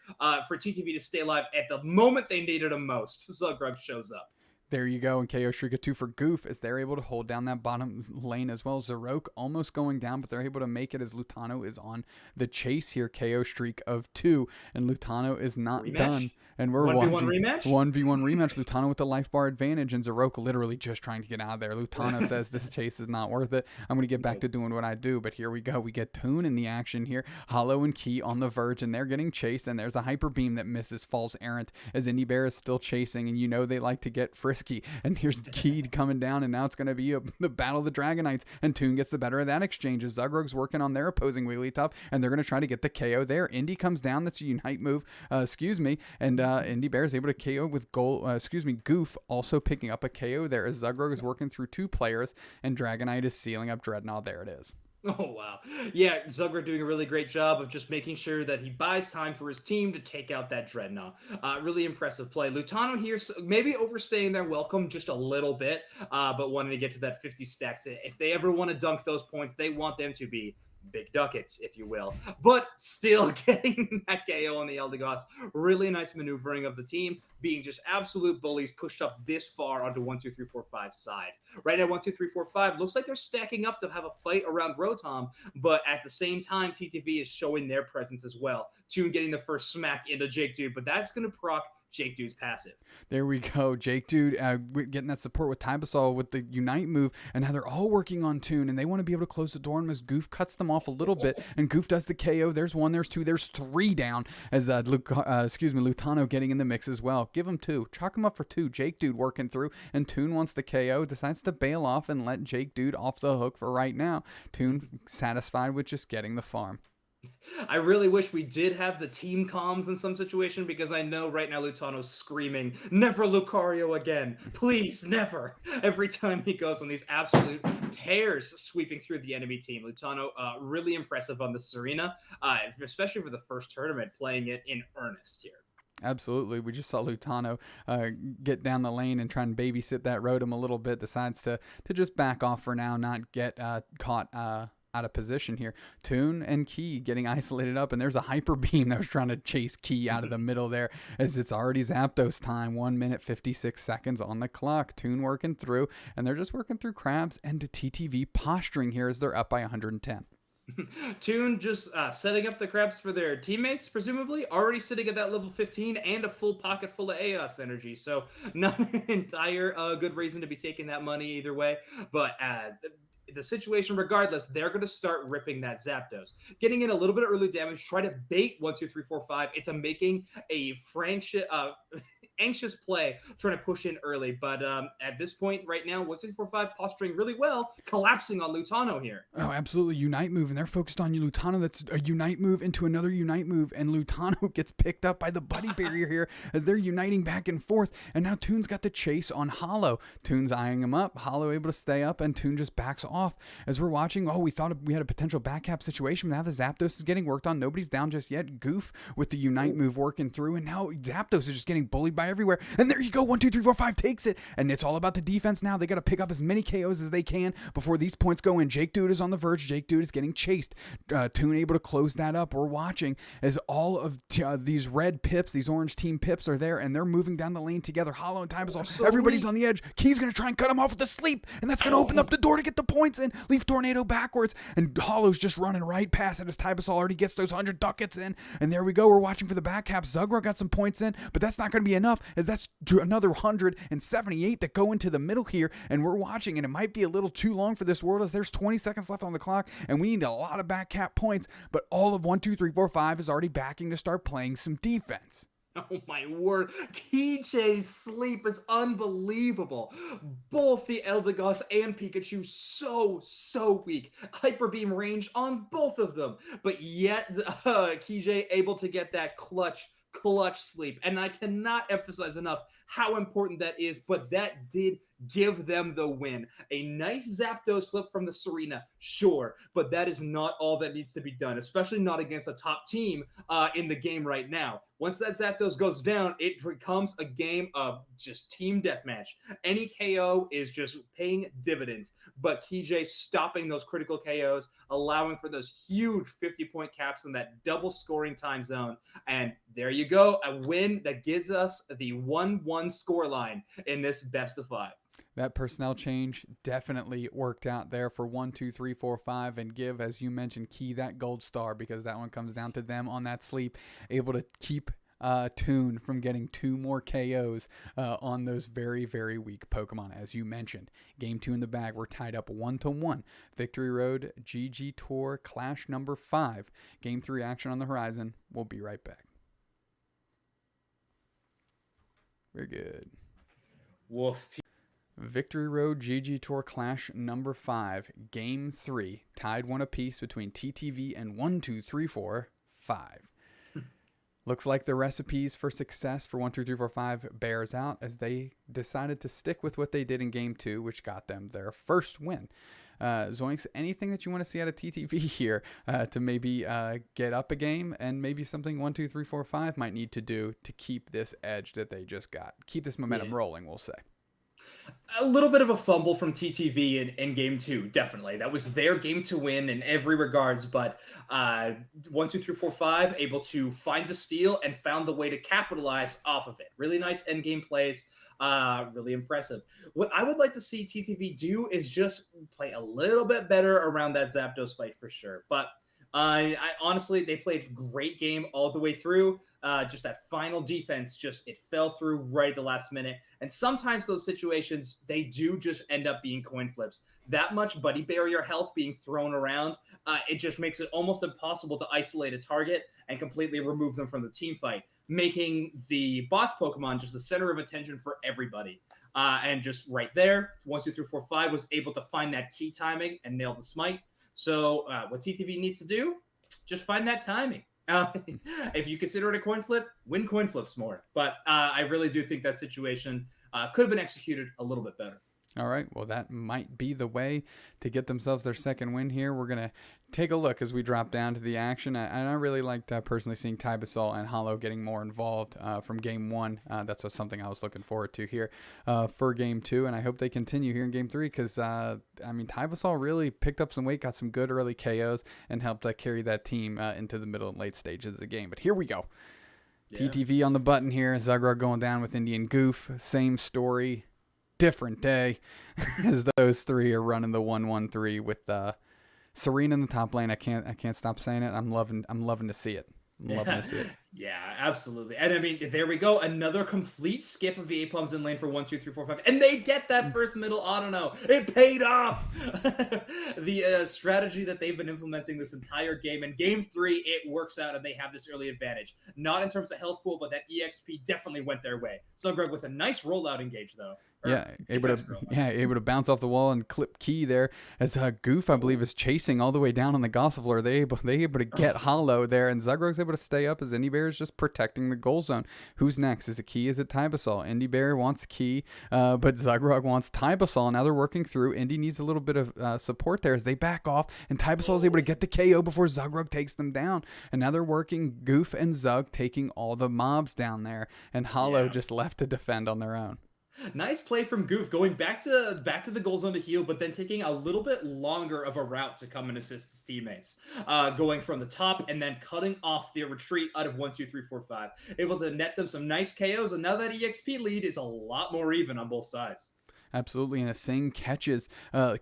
[SPEAKER 2] for TTV to stay alive at the moment they needed him most. Zugrug shows up.
[SPEAKER 1] There you go, and KO streak of 2 for Goof as they're able to hold down that bottom lane as well. Zarok almost going down, but they're able to make it as Lutano is on the chase here. KO streak of 2, and Lutano is not done. And we're
[SPEAKER 2] 1v1 rematch?
[SPEAKER 1] 1v1 rematch. Lutano with the life bar advantage, and Zarok literally just trying to get out of there. Lutano says this chase is not worth it. I'm going to get back to doing what I do, but here we go. We get Toon in the action here. Hollow and Key on the verge, and they're getting chased, and there's a hyper beam that misses, falls errant, as Indy Bear is still chasing, and you know they like to get frisky. And here's Key coming down, and now it's going to be the battle of the Dragonites, and Toon gets the better of that exchange as Zugrug's working on their opposing Wigglytuff, and they're going to try to get the KO there. Indy comes down. That's a Unite move, and Indy Bear is able to KO with Goof also picking up a KO there as Zugrug is working through 2 players, and Dragonite is sealing up Dreadnought. There it is.
[SPEAKER 2] Oh, wow. Yeah, Zugrug doing a really great job of just making sure that he buys time for his team to take out that Dreadnought. Really impressive play. Lutano here, maybe overstaying their welcome just a little bit, but wanting to get to that 50 stacks. If they ever want to dunk those points, they want them to be big ducats, if you will, but still getting that KO on the Eldegoss. Really nice maneuvering of the team, being just absolute bullies, pushed up this far onto 1, 2, 3, 4, 5 side. Right now, 1, 2, 3, 4, 5 looks like they're stacking up to have a fight around Rotom, but at the same time, TTV is showing their presence as well. Toon getting the first smack into Jake Dude, but that's going to proc Jake Dude's passive.
[SPEAKER 1] There we go. Jake Dude getting that support with Tybasol with the Unite move, and now they're all working on Toon, and they want to be able to close the door, and as Goof cuts them off a little bit, and Goof does the KO. There's 1, there's 2, there's 3 down as Lutano getting in the mix as well. Give him 2. Chalk him up for 2. Jake Dude working through, and Toon wants the KO, decides to bail off and let Jake Dude off the hook for right now. Toon satisfied with just getting the farm.
[SPEAKER 2] I really wish we did have the team comms in some situation, because I know right now Lutano's screaming, "Never Lucario again. Please, never." Every time he goes on these absolute tears sweeping through the enemy team. Lutano, really impressive on the Serena, especially for the first tournament, playing it in earnest here.
[SPEAKER 1] Absolutely. We just saw Lutano get down the lane and try and babysit that Rotom a little bit. Decides to just back off for now, not get caught out of position here. Toon and Key getting isolated up, and there's a hyper beam that was trying to chase Key out of the middle there, as it's already Zapdos time. 1 minute 56 seconds on the clock. Toon working through, and they're just working through crabs and to TTV posturing here as they're up by 110.
[SPEAKER 2] Toon just setting up the crabs for their teammates, presumably already sitting at that level 15 and a full pocket full of AOS energy. So not an entire good reason to be taking that money either way, but the situation, regardless, they're going to start ripping that Zapdos. Getting in a little bit of early damage, try to bait 1, 2, 3, 4, 5 into making a friendship, anxious play, trying to push in early. But at this point right now, 1-2-3-4-5 posturing really well, collapsing on Lutano here.
[SPEAKER 1] Oh, absolutely. Unite move, and they're focused on Lutano. That's a Unite move into another Unite move, and Lutano gets picked up by the buddy barrier here as they're uniting back and forth. And now Toon's got the chase on Hollow. Toon's eyeing him up. Hollow able to stay up, and Toon just backs off. As we're watching, we thought we had a potential backcap situation, but now the Zapdos is getting worked on. Nobody's down just yet. Goof with the Unite move working through, and now Zapdos is just getting bullied by everywhere. And there you go. 1, 2, 3, 4, 5 takes it. And it's all about the defense now. They got to pick up as many KOs as they can before these points go in. Jake Dude is on the verge. Jake Dude is getting chased. Toon able to close that up. We're watching as all of these red pips, these orange team pips are there, and they're moving down the lane together. Hollow and Tybasol. So everybody's on the edge. Key's going to try and cut him off with the sleep, and that's going to open up the door to get the points in. Leaf Tornado backwards, and Hollow's just running right past it as Tybasol already gets those 100 ducats in. And there we go. We're watching for the back cap. Zugra got some points in, but that's not going to be enough, as that's another 178 that go into the middle here, and we're watching, and it might be a little too long for this world as there's 20 seconds left on the clock, and we need a lot of back cap points, but all of 1, 2, 3, 4, 5 is already backing to start playing some defense.
[SPEAKER 2] Oh my word. KJ's sleep is unbelievable. Both the Eldegoss and Pikachu so weak. Hyper Beam range on both of them. But yet KJ able to get that clutch sleep. And I cannot emphasize enough how important that is, but that did give them the win. A nice Zapdos flip from the Serena, sure, but that is not all that needs to be done, especially not against a top team in the game right now. Once that Zapdos goes down, it becomes a game of just team deathmatch. Any KO is just paying dividends, but KJ stopping those critical KOs, allowing for those huge 50-point caps in that double scoring time zone. And there you go, a win that gives us the 1-1 scoreline in this best of 5.
[SPEAKER 1] That personnel change definitely worked out there for 1, 2, 3, 4, 5, and give, as you mentioned, Key that gold star, because that one comes down to them on that sleep, able to keep Toon from getting 2 more KOs on those very weak Pokemon, as you mentioned. Game 2 in the bag. We're tied up 1-1. Victory Road GGTour Clash number 5. Game 3 action on the horizon. We'll be right back. Very good.
[SPEAKER 2] Wolf.
[SPEAKER 1] Victory Road GGTour Clash number 5, Game 3, tied 1 apiece between TTV and 1, 2, 3, 4, 5. Looks like the recipes for success for 1, 2, 3, 4, 5 bears out, as they decided to stick with what they did in Game 2, which got them their first win. Zoinks, anything that you want to see out of TTV here to maybe get up a game, and maybe something 1, 2, 3, 4, 5 might need to do to keep this edge that they just got? Keep this momentum rolling, we'll say.
[SPEAKER 2] A little bit of a fumble from TTV in Game 2, definitely. That was their game to win in every regards, but 1, 2, 3, 4, 5 able to find the steal and found the way to capitalize off of it. Really nice end game plays. Really impressive. What I would like to see TTV do is just play a little bit better around that Zapdos fight for sure. But I honestly, they played a great game all the way through. Just that final defense, it fell through right at the last minute. And sometimes those situations, they do just end up being coin flips. That much buddy barrier health being thrown around, it just makes it almost impossible to isolate a target and completely remove them from the team fight, making the boss Pokemon just the center of attention for everybody. And just right there, 1, 2, 3, 4, 5 was able to find that key timing and nail the smite. So what TTV needs to do, just find that timing. If you consider it a coin flip, win coin flips more. But I really do think that situation could have been executed a little bit better.
[SPEAKER 1] All right, well, that might be the way to get themselves their second win here. We're going to take a look as we drop down to the action. And I really liked personally seeing Tybasol and Hollow getting more involved from Game 1. That's something I was looking forward to here for Game 2. And I hope they continue here in Game 3 because, Tybasol really picked up some weight, got some good early KOs, and helped carry that team into the middle and late stages of the game. But here we go. Yeah. TTV on the button here. Zugra going down with Indian Goof. Same story. Different day as those three are running the 1-1-3 with Serena in the top lane. I can't stop saying it. I'm loving to see it. Loving to see it.
[SPEAKER 2] Yeah, absolutely. And I mean, there we go. Another complete skip of the A-Plums in lane for 1, 2, 3, 4, 5. And they get that first middle auto no. It paid off. The strategy that they've been implementing this entire game. In game 3, it works out and they have this early advantage. Not in terms of health pool, but that EXP definitely went their way. Sungrug with a nice rollout engage, though.
[SPEAKER 1] Yeah, able to bounce off the wall and clip key there as Goof, I believe, is chasing all the way down on the Gossifleur. They able to get Hollow there, and Zugrug's able to stay up as Indy Bear is just protecting the goal zone. Who's next? Is it Key? Is it Tybasol? Indy Bear wants Key, but Zugrug wants Tybasol. Now they're working through. Indy needs a little bit of support there as they back off, and Tybasol is able to get the KO before Zugrug takes them down. And now they're working Goof and Zug taking all the mobs down there, and Hollow just left to defend on their own.
[SPEAKER 2] Nice play from Goof, going back to the goal zone to heal, but then taking a little bit longer of a route to come and assist his teammates. Going from the top and then cutting off the retreat out of 1, 2, 3, 4, 5. Able to net them some nice KOs, and now that EXP lead is a lot more even on both sides.
[SPEAKER 1] Absolutely, and a Sing catches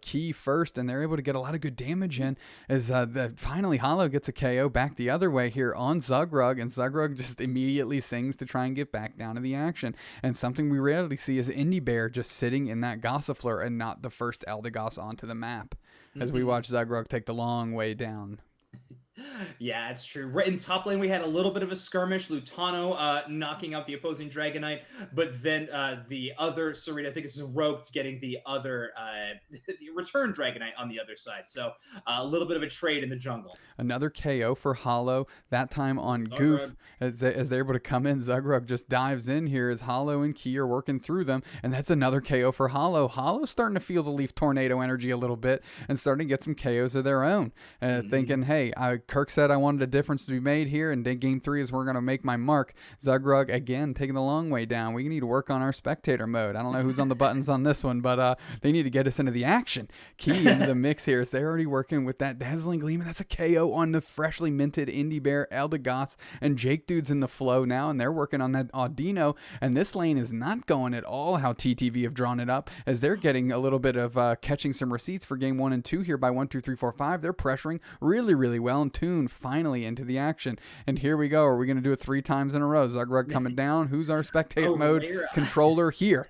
[SPEAKER 1] Key first, and they're able to get a lot of good damage in as finally Hollow gets a KO back the other way here on Zugrug, and Zugrug just immediately sings to try and get back down to the action. And something we rarely see is Indy Bear just sitting in that Gossifleur and not the first Eldegoss onto the map, as we watch Zugrug take the long way down.
[SPEAKER 2] Yeah, it's true. Right in top lane, we had a little bit of a skirmish. Lutano knocking out the opposing Dragonite, but then the other Serena, I think it's Rogue, getting the other the return Dragonite on the other side. So a little bit of a trade in the jungle.
[SPEAKER 1] Another KO for Hollow, that time on Goof. As they're able to come in, Zugrug just dives in here as Hollow and Key are working through them, and that's another KO for Hollow. Hollow's starting to feel the Leaf Tornado energy a little bit and starting to get some KOs of their own, thinking, hey, Kirk said I wanted a difference to be made here, and then game 3 is where we're going to make my mark. Zugrug, again, taking the long way down. We need to work on our spectator mode. I don't know who's on the buttons on this one, but they need to get us into the action. Key into the mix here, as they're already working with that Dazzling Gleam, and that's a KO on the freshly minted Indy Bear, Eldegoss, and Jake Dude's in the flow now, and they're working on that Audino, and this lane is not going at all how TTV have drawn it up, as they're getting a little bit of catching some receipts for game 1 and 2 here by 1, 2, 3, 4, 5. They're pressuring really, really well, and Toon finally into the action. And here we go. Are we going to do it 3 times in a row? Zugrug coming down. Who's our spectator mode controller here?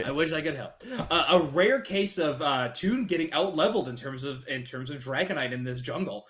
[SPEAKER 2] I wish I could help. A rare case of Toon getting out leveled in terms of Dragonite in this jungle.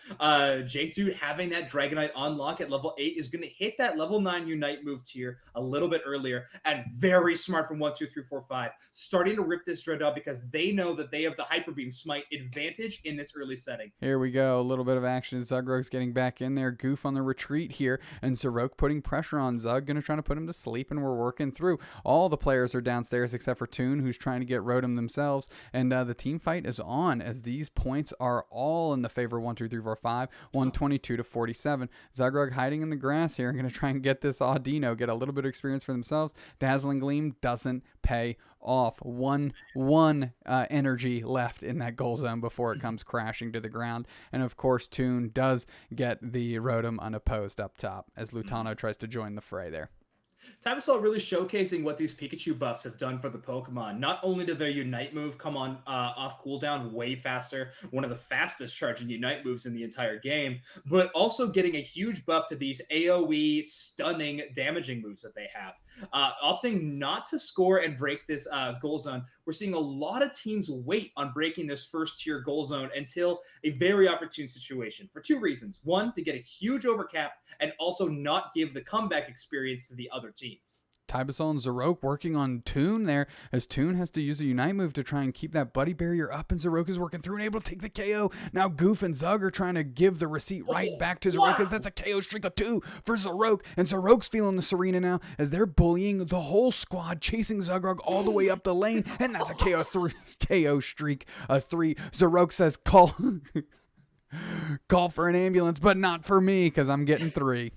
[SPEAKER 2] Jake Dude having that Dragonite unlock at level 8 is going to hit that level 9 Unite move tier a little bit earlier, and very smart from 1, 2, 3, 4, 5, starting to rip this Dread out because they know that they have the Hyper Beam Smite advantage in this early setting.
[SPEAKER 1] Here we go. A little bit of action. Zugrug's getting back in there. Goof on the retreat here, and Zarok putting pressure on Zug, going to try to put him to sleep, and we're working through. All the players are downstairs except for Toon, who's trying to get Rotom themselves, and the team fight is on as these points are all in the favor of 1, 2, 3, 4, 5, 122 to 47. Zugrug hiding in the grass here and going to try and get this Audino, get a little bit of experience for themselves. Dazzling Gleam doesn't pay off. One energy left in that goal zone before it comes crashing to the ground, and of course Toon does get the Rotom unopposed up top as Lutano tries to join the fray there.
[SPEAKER 2] Tybasol really showcasing what these Pikachu buffs have done for the Pokemon. Not only did their Unite move come on off cooldown way faster, one of the fastest charging Unite moves in the entire game, but also getting a huge buff to these AoE stunning damaging moves that they have. Opting not to score and break this goal zone, we're seeing a lot of teams wait on breaking this first tier goal zone until a very opportune situation for 2 reasons. 1, to get a huge overcap, and also not give the comeback experience to the other team.
[SPEAKER 1] Tybasol and Zarok working on Toon there, as Toon has to use a Unite move to try and keep that buddy barrier up, and Zarok is working through and able to take the KO. Now Goof and Zug are trying to give the receipt right back to Zarok, as that's a KO streak of 2 for Zarok, and Zarok's feeling the Serena now as they're bullying the whole squad, chasing Zugrug all the way up the lane, and that's a KO streak of 3. Zarok says, call for an ambulance, but not for me, because I'm getting 3.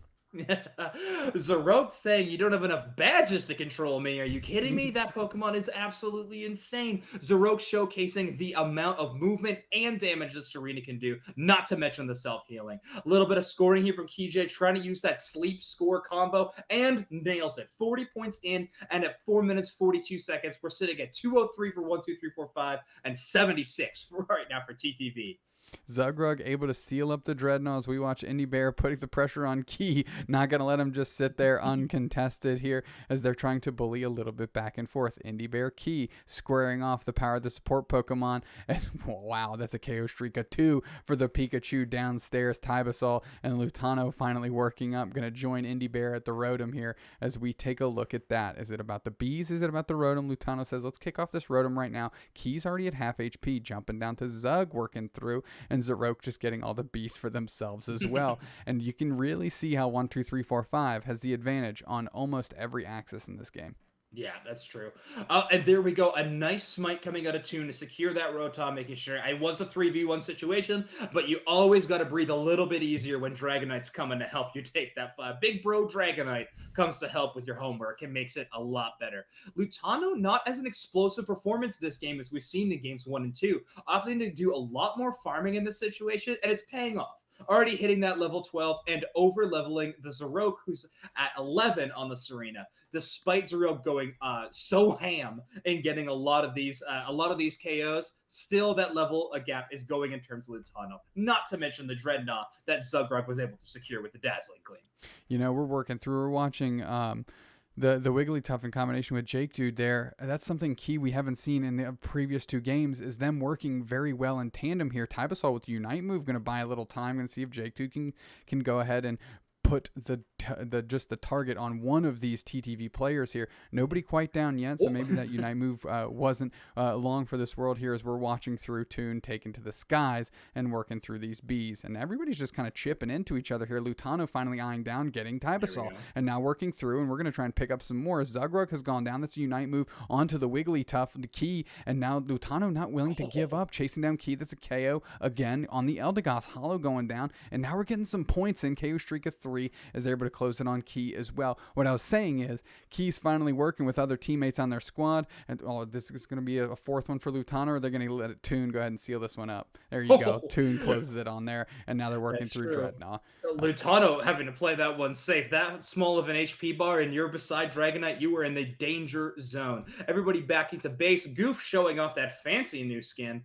[SPEAKER 2] Zarok saying you don't have enough badges to control me. Are you kidding me? That Pokemon is absolutely insane. Zarok showcasing the amount of movement and damage that Serena can do, not to mention the self-healing. A little bit of scoring here from KJ, trying to use that sleep score combo, and nails it. 40 points in, and at 4 minutes 42 seconds, we're sitting at 203 for 1, 2, 3, 4, 5, and 76 for right now for TTV.
[SPEAKER 1] Zugrug able to seal up the Dreadnought as we watch Indy Bear putting the pressure on Key. Not going to let him just sit there uncontested here as they're trying to bully a little bit back and forth. Indy Bear Key squaring off the power of the support Pokemon. And wow, that's a KO streak of 2 for the Pikachu downstairs. Tybasol and Lutano finally working up. Going to join Indy Bear at the Rotom here as we take a look at that. Is it about the bees? Is it about the Rotom? Lutano says, let's kick off this Rotom right now. Key's already at half HP, jumping down to Zug, working through, and Zarok just getting all the beasts for themselves as well. And you can really see how 1, 2, 3, 4, 5 has the advantage on almost every axis in this game.
[SPEAKER 2] Yeah, that's true. And there we go. A nice smite coming out of Toon to secure that Rotom, making sure it was a 3v1 situation, but you always got to breathe a little bit easier when Dragonite's coming to help you take that fight. Big bro Dragonite comes to help with your homework and makes it a lot better. Lutano, not as an explosive performance this game as we've seen in games 1 and 2, opting to do a lot more farming in this situation, and it's paying off. Already hitting that level 12 and over leveling the Zarok, who's at 11 on the Serena. Despite Zarok going so ham and getting a lot of these KOs, still that level gap is going in terms of Lutano. Not to mention the Dreadnought that Zugrug was able to secure with the Dazzling Gleam.
[SPEAKER 1] You know, we're watching the Wigglytuff in combination with Jake Dude there. That's something key we haven't seen in the previous 2 games, is them working very well in tandem here. Tybasol with the Unite move, going to buy a little time, going to see if Jake Dude can go ahead and put the target on one of these TTV players here. Nobody quite down yet, so maybe that Unite move wasn't long for this world here as we're watching through Toon taken to the skies and working through these bees. And everybody's just kind of chipping into each other here. Lutano finally eyeing down, getting Tybasol, and now working through, and we're going to try and pick up some more. Zugrug has gone down. That's a Unite move onto the Wigglytuff, the Key, and now Lutano not willing to give up, chasing down Key. That's a KO again on the Eldegoss. Hollow going down, and now we're getting some points in. KO streak of 3 as they're able to close it on Key as well. What I was saying is Key's finally working with other teammates on their squad, and this is going to be a 4th one for Lutano, or they're going to let it Toon go ahead and seal this one up. There you go. Toon closes it on there, and now they're working through Dreadnought.
[SPEAKER 2] Lutano having to play that one safe. That small of an HP bar, and you're beside Dragonite, you were in the danger zone. Everybody back into base. Goof showing off that fancy new skin,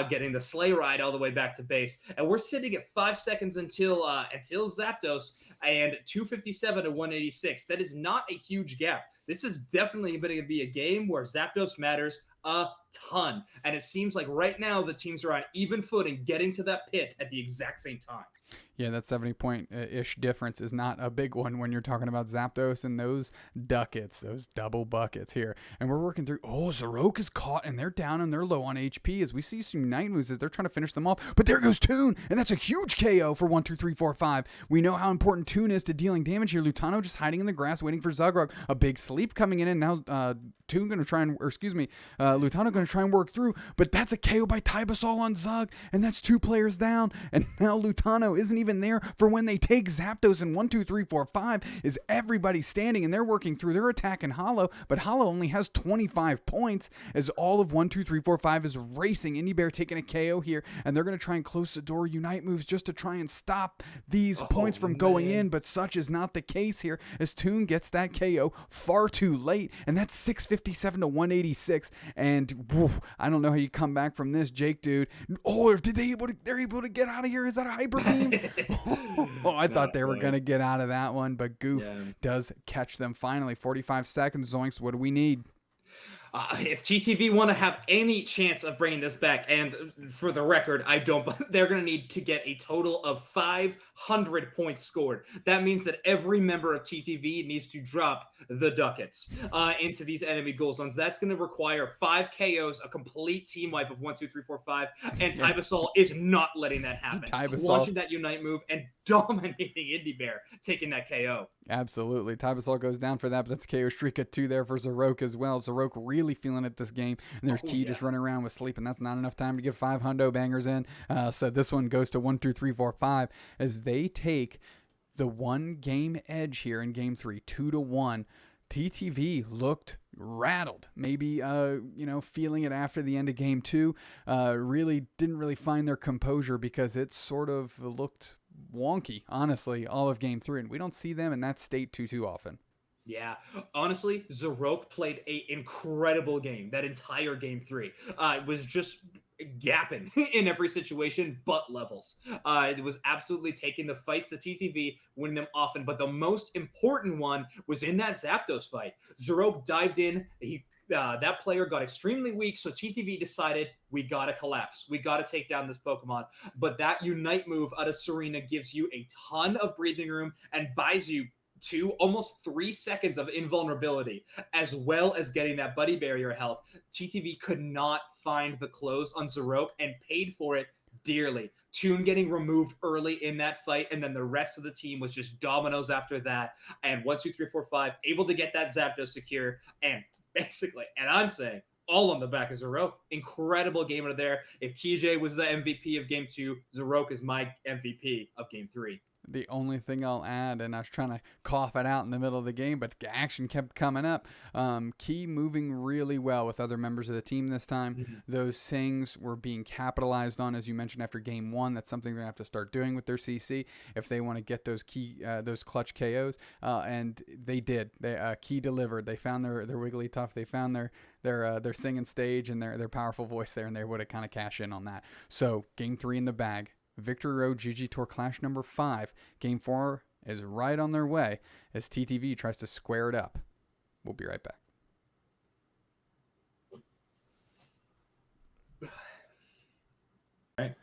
[SPEAKER 2] getting the sleigh ride all the way back to base. And we're sitting at 5 seconds until Zapdos, and 257 to 186. That is not a huge gap. This is definitely going to be a game where Zapdos matters a ton. And it seems like right now the teams are on even footing, getting to that pit at the exact same time.
[SPEAKER 1] Yeah, that 70-point-ish difference is not a big one when you're talking about Zapdos and those ducats, those double buckets here. And we're working through, Zarok is caught, and they're down and they're low on HP as we see some Unite moves as they're trying to finish them off. But there goes Toon, and that's a huge KO for 1, 2, 3, 4, 5. We know how important Toon is to dealing damage here. Lutano just hiding in the grass, waiting for Zugrug. A big sleep coming in, and now Toon going to try and, Lutano going to try and work through. But that's a KO by Tybasol on Zug, and that's 2 players down. And now Lutano isn't even there for when they take Zapdos, and 1, 2, 3, 4, 5 is everybody standing, and they're working through. They're attacking Hollow, but Hollow only has 25 points as all of 1, 2, 3, 4, 5 is racing. Indy Bear taking a KO here, and they're going to try and close the door. Unite moves just to try and stop these points from going in, but such is not the case here as Toon gets that KO far too late, and that's 657 to 186. And I don't know how you come back from this, Jake Dude. They're able to get out of here. Is that a hyper beam? I thought they were going to get out of that one, but Goof does catch them finally. 45 seconds, Zoinks. What do we need?
[SPEAKER 2] If TTV want to have any chance of bringing this back, and for the record, I don't, but they're going to need to get a total of 500 points scored. That means that every member of TTV needs to drop the ducats into these enemy goal zones. That's going to require 5 KOs, a complete team wipe of 1, 2, 3, 4, 5, and Tybasol is not letting that happen. Launching that Unite move and dominating Indy Bear, taking that KO.
[SPEAKER 1] Absolutely. Tybasol goes down for that, but that's KO streak at 2 there for Zarok as well. Zarok really feeling it this game, and there's Key just running around with sleep, and that's not enough time to get 5 hundo bangers in. So this one goes to 1, 2, 3, 4, 5 as they take the 1 game edge here in game 3, 2-1. TTV looked rattled, maybe feeling it after the end of game 2. Really didn't find their composure because it sort of looked wonky, honestly, all of game 3, and we don't see them in that state too often.
[SPEAKER 2] Yeah, honestly, Zarok played an incredible game, that entire game 3. It was just gapping in every situation but levels. It was absolutely taking the fights to TTV, winning them often, but the most important one was in that Zapdos fight. Zoinks dived in. That player got extremely weak, so TTV decided we gotta collapse. We gotta take down this Pokemon. But that Unite move out of Serena gives you a ton of breathing room and buys you 2, almost 3 seconds of invulnerability, as well as getting that buddy barrier health. TTV could not find the close on Zoinks and paid for it dearly. Toon getting removed early in that fight, and then the rest of the team was just dominoes after that. And 1, 2, 3, 4, 5 able to get that Zapdos secure, and basically, and I'm saying, all on the back of Zoinks. Incredible game out of there. If KJ was the MVP of Game 2, Zoinks is my MVP of Game 3.
[SPEAKER 1] The only thing I'll add, and I was trying to cough it out in the middle of the game, but the action kept coming up. Key moving really well with other members of the team this time.
[SPEAKER 2] Mm-hmm.
[SPEAKER 1] Those things were being capitalized on, as you mentioned, after game 1. That's something they're going to have to start doing with their CC if they want to get those those clutch KOs. And they did. Key delivered. They found their Wigglytuff. They found their singing stage and their powerful voice there, and they would have kind of cashed in on that. So game 3 in the bag. Victory Road GGTour Clash number 5. Game 4 is right on their way as TTV tries to square it up. We'll be right back.
[SPEAKER 2] Right.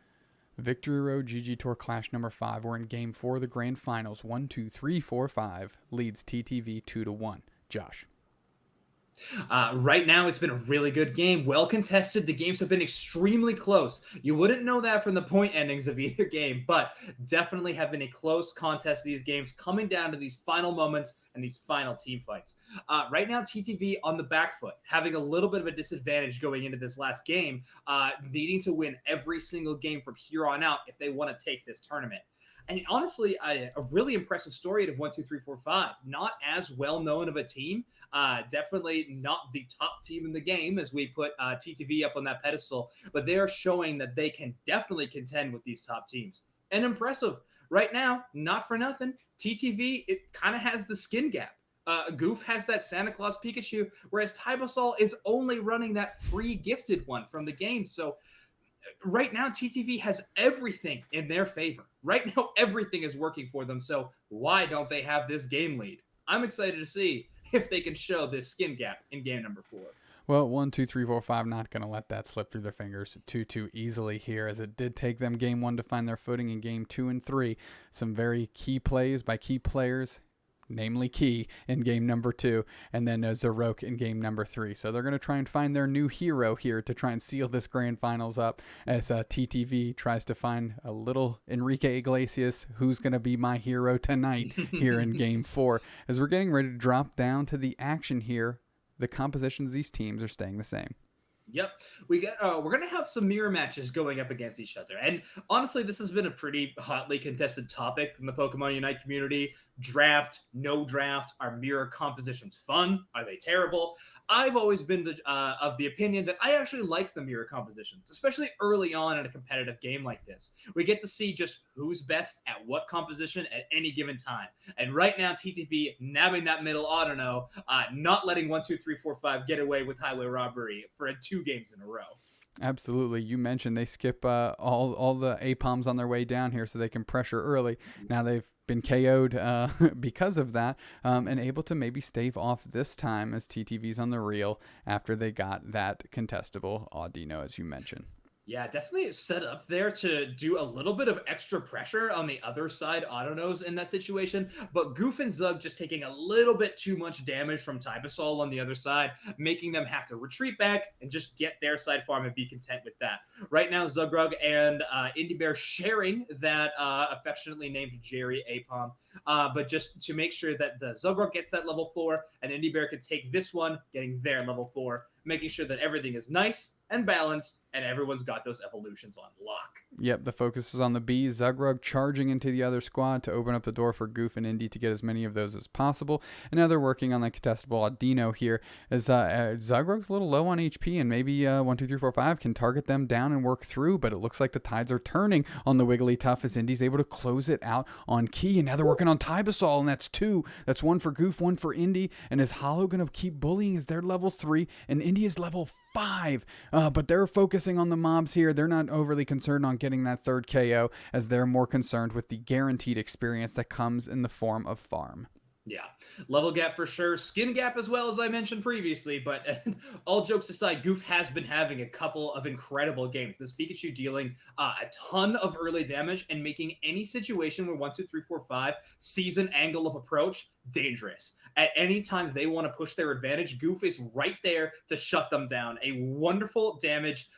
[SPEAKER 1] Victory Road GGTour Clash number 5. We're in Game 4 of the Grand Finals. 1, 2, 3, 4, 5 leads TTV 2-1. Josh.
[SPEAKER 2] Right now, it's been a really good game. Well contested. The games have been extremely close. You wouldn't know that from the point endings of either game, but definitely have been a close contest, these games, coming down to these final moments and these final team fights. Right now, TTV on the back foot, having a little bit of a disadvantage going into this last game, needing to win every single game from here on out if they want to take this tournament. And honestly, a really impressive story of 1, 2, 3, 4, 5. Not as well known of a team. Definitely not the top team in the game as we put TTV up on that pedestal. But they are showing that they can definitely contend with these top teams. And impressive. Right now, not for nothing, TTV, it kind of has the skin gap. Goof has that Santa Claus Pikachu, whereas Tybasol is only running that free gifted one from the game. So right now, TTV has everything in their favor. Right now, everything is working for them. So why don't they have this game lead? I'm excited to see if they can show this skin gap in game number 4.
[SPEAKER 1] Well, 1, 2, 3, 4, 5, not going to let that slip through their fingers too easily here, as it did take them game 1 to find their footing. In game 2 and 3. Some very key plays by key players, namely Key in game number 2, and then Zoinks in game number 3. So they're going to try and find their new hero here to try and seal this grand finals up, as TTV tries to find a little Enrique Iglesias, who's going to be my hero tonight here in game 4. As we're getting ready to drop down to the action here, the compositions of these teams are staying the same.
[SPEAKER 2] Yep, we're gonna have some mirror matches going up against each other, and honestly, this has been a pretty hotly contested topic in the Pokemon Unite community. Draft, no draft, are mirror compositions fun? Are they terrible? I've always been of the opinion that I actually like the mirror compositions, especially early on in a competitive game like this. We get to see just who's best at what composition at any given time, and right now, TTV nabbing that middle Autono, not letting 1, 2, 3, 4, 5 get away with highway robbery for 2 games in a row.
[SPEAKER 1] Absolutely. You mentioned they skip all the APOMs on their way down here so they can pressure early. Now they've been KO'd because of that, and able to maybe stave off this time as TTV's on the reel after they got that contestable Audino, as you mentioned.
[SPEAKER 2] Yeah, definitely set up there to do a little bit of extra pressure on the other side Autonos in that situation, but Goof and Zug just taking a little bit too much damage from Tybasol on the other side, making them have to retreat back and just get their side farm and be content with that. Right now, Zugrug and Indie Bear sharing that affectionately named Jerry Apom, but just to make sure that the Zugrug gets that level 4 and Indie Bear can take this one, getting their level 4, making sure that everything is nice and balanced, and everyone's got those evolutions on lock.
[SPEAKER 1] Yep, the focus is on the Bees. Zugrug charging into the other squad to open up the door for Goof and Indy to get as many of those as possible. And now they're working on the contestable Audino here, as Zugrug's a little low on HP, and maybe 1, 2, 3, 4, 5 can target them down and work through, but it looks like the tides are turning on the Wigglytuff as Indy's able to close it out on Key, and now they're working on Tybasol, and that's 2. That's 1 for Goof, 1 for Indy, and is Hollow going to keep bullying as they're level 3, and Indy is level 5. But they're focusing on the mobs here. They're not overly concerned on getting that third KO, as they're more concerned with the guaranteed experience that comes in the form of farm.
[SPEAKER 2] Yeah, level gap for sure. Skin gap as well, as I mentioned previously. But all jokes aside, Goof has been having a couple of incredible games. This Pikachu dealing a ton of early damage and making any situation where 1, 2, 3, 4, 5 sees an angle of approach dangerous. At any time they want to push their advantage, Goof is right there to shut them down. A wonderful damage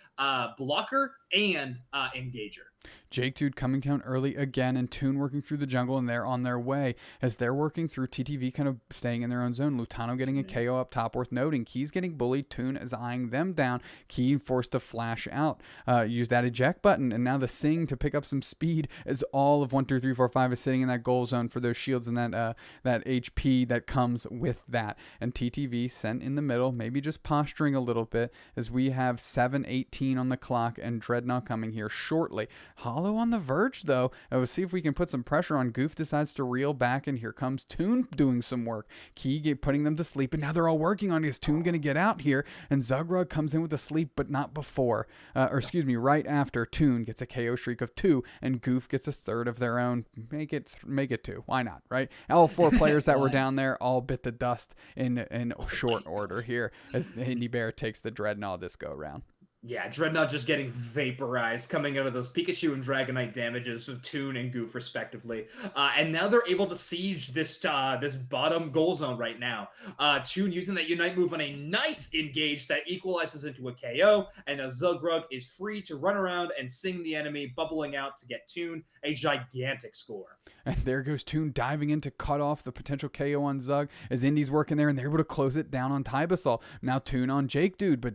[SPEAKER 2] blocker and engager.
[SPEAKER 1] Jake Dude coming down early again, and Toon working through the jungle, and they're on their way. As they're working through, TTV kind of staying in their own zone. Lutano getting a KO up top, worth noting. Key's getting bullied. Toon is eyeing them down. Key forced to flash out. Use that eject button, and now the Sing to pick up some speed as all of 1, 2, 3, 4, 5 is sitting in that goal zone for those shields and that HP that comes with that. And TTV sent in the middle, maybe just posturing a little bit, as we have 7:18 on the clock, and Dreadnought coming here shortly. Hollow on the verge, though. We'll see if we can put some pressure on. Goof decides to reel back, and here comes Toon doing some work. Key putting them to sleep, and now they're all working on, is Toon going to get out here? And Zugrug comes in with a sleep, but not before. Right after Toon gets a KO streak of 2, and Goof gets a third of their own. Make it 2. Why not, right? All 4 players that were down there all bit the dust in short order here, as Indy Bear takes the Dreadnought this go around.
[SPEAKER 2] Yeah, Dreadnought just getting vaporized coming out of those Pikachu and Dragonite damages of Toon and Goof, respectively. And now they're able to siege this bottom goal zone right now. Toon using that Unite move on a nice engage that equalizes into a KO, and a Zugrug is free to run around and sing the enemy, bubbling out to get Toon a gigantic score.
[SPEAKER 1] And there goes Toon diving in to cut off the potential KO on Zug, as Indy's working there, and they're able to close it down on Tybasol. Now Toon on Jake Dude, but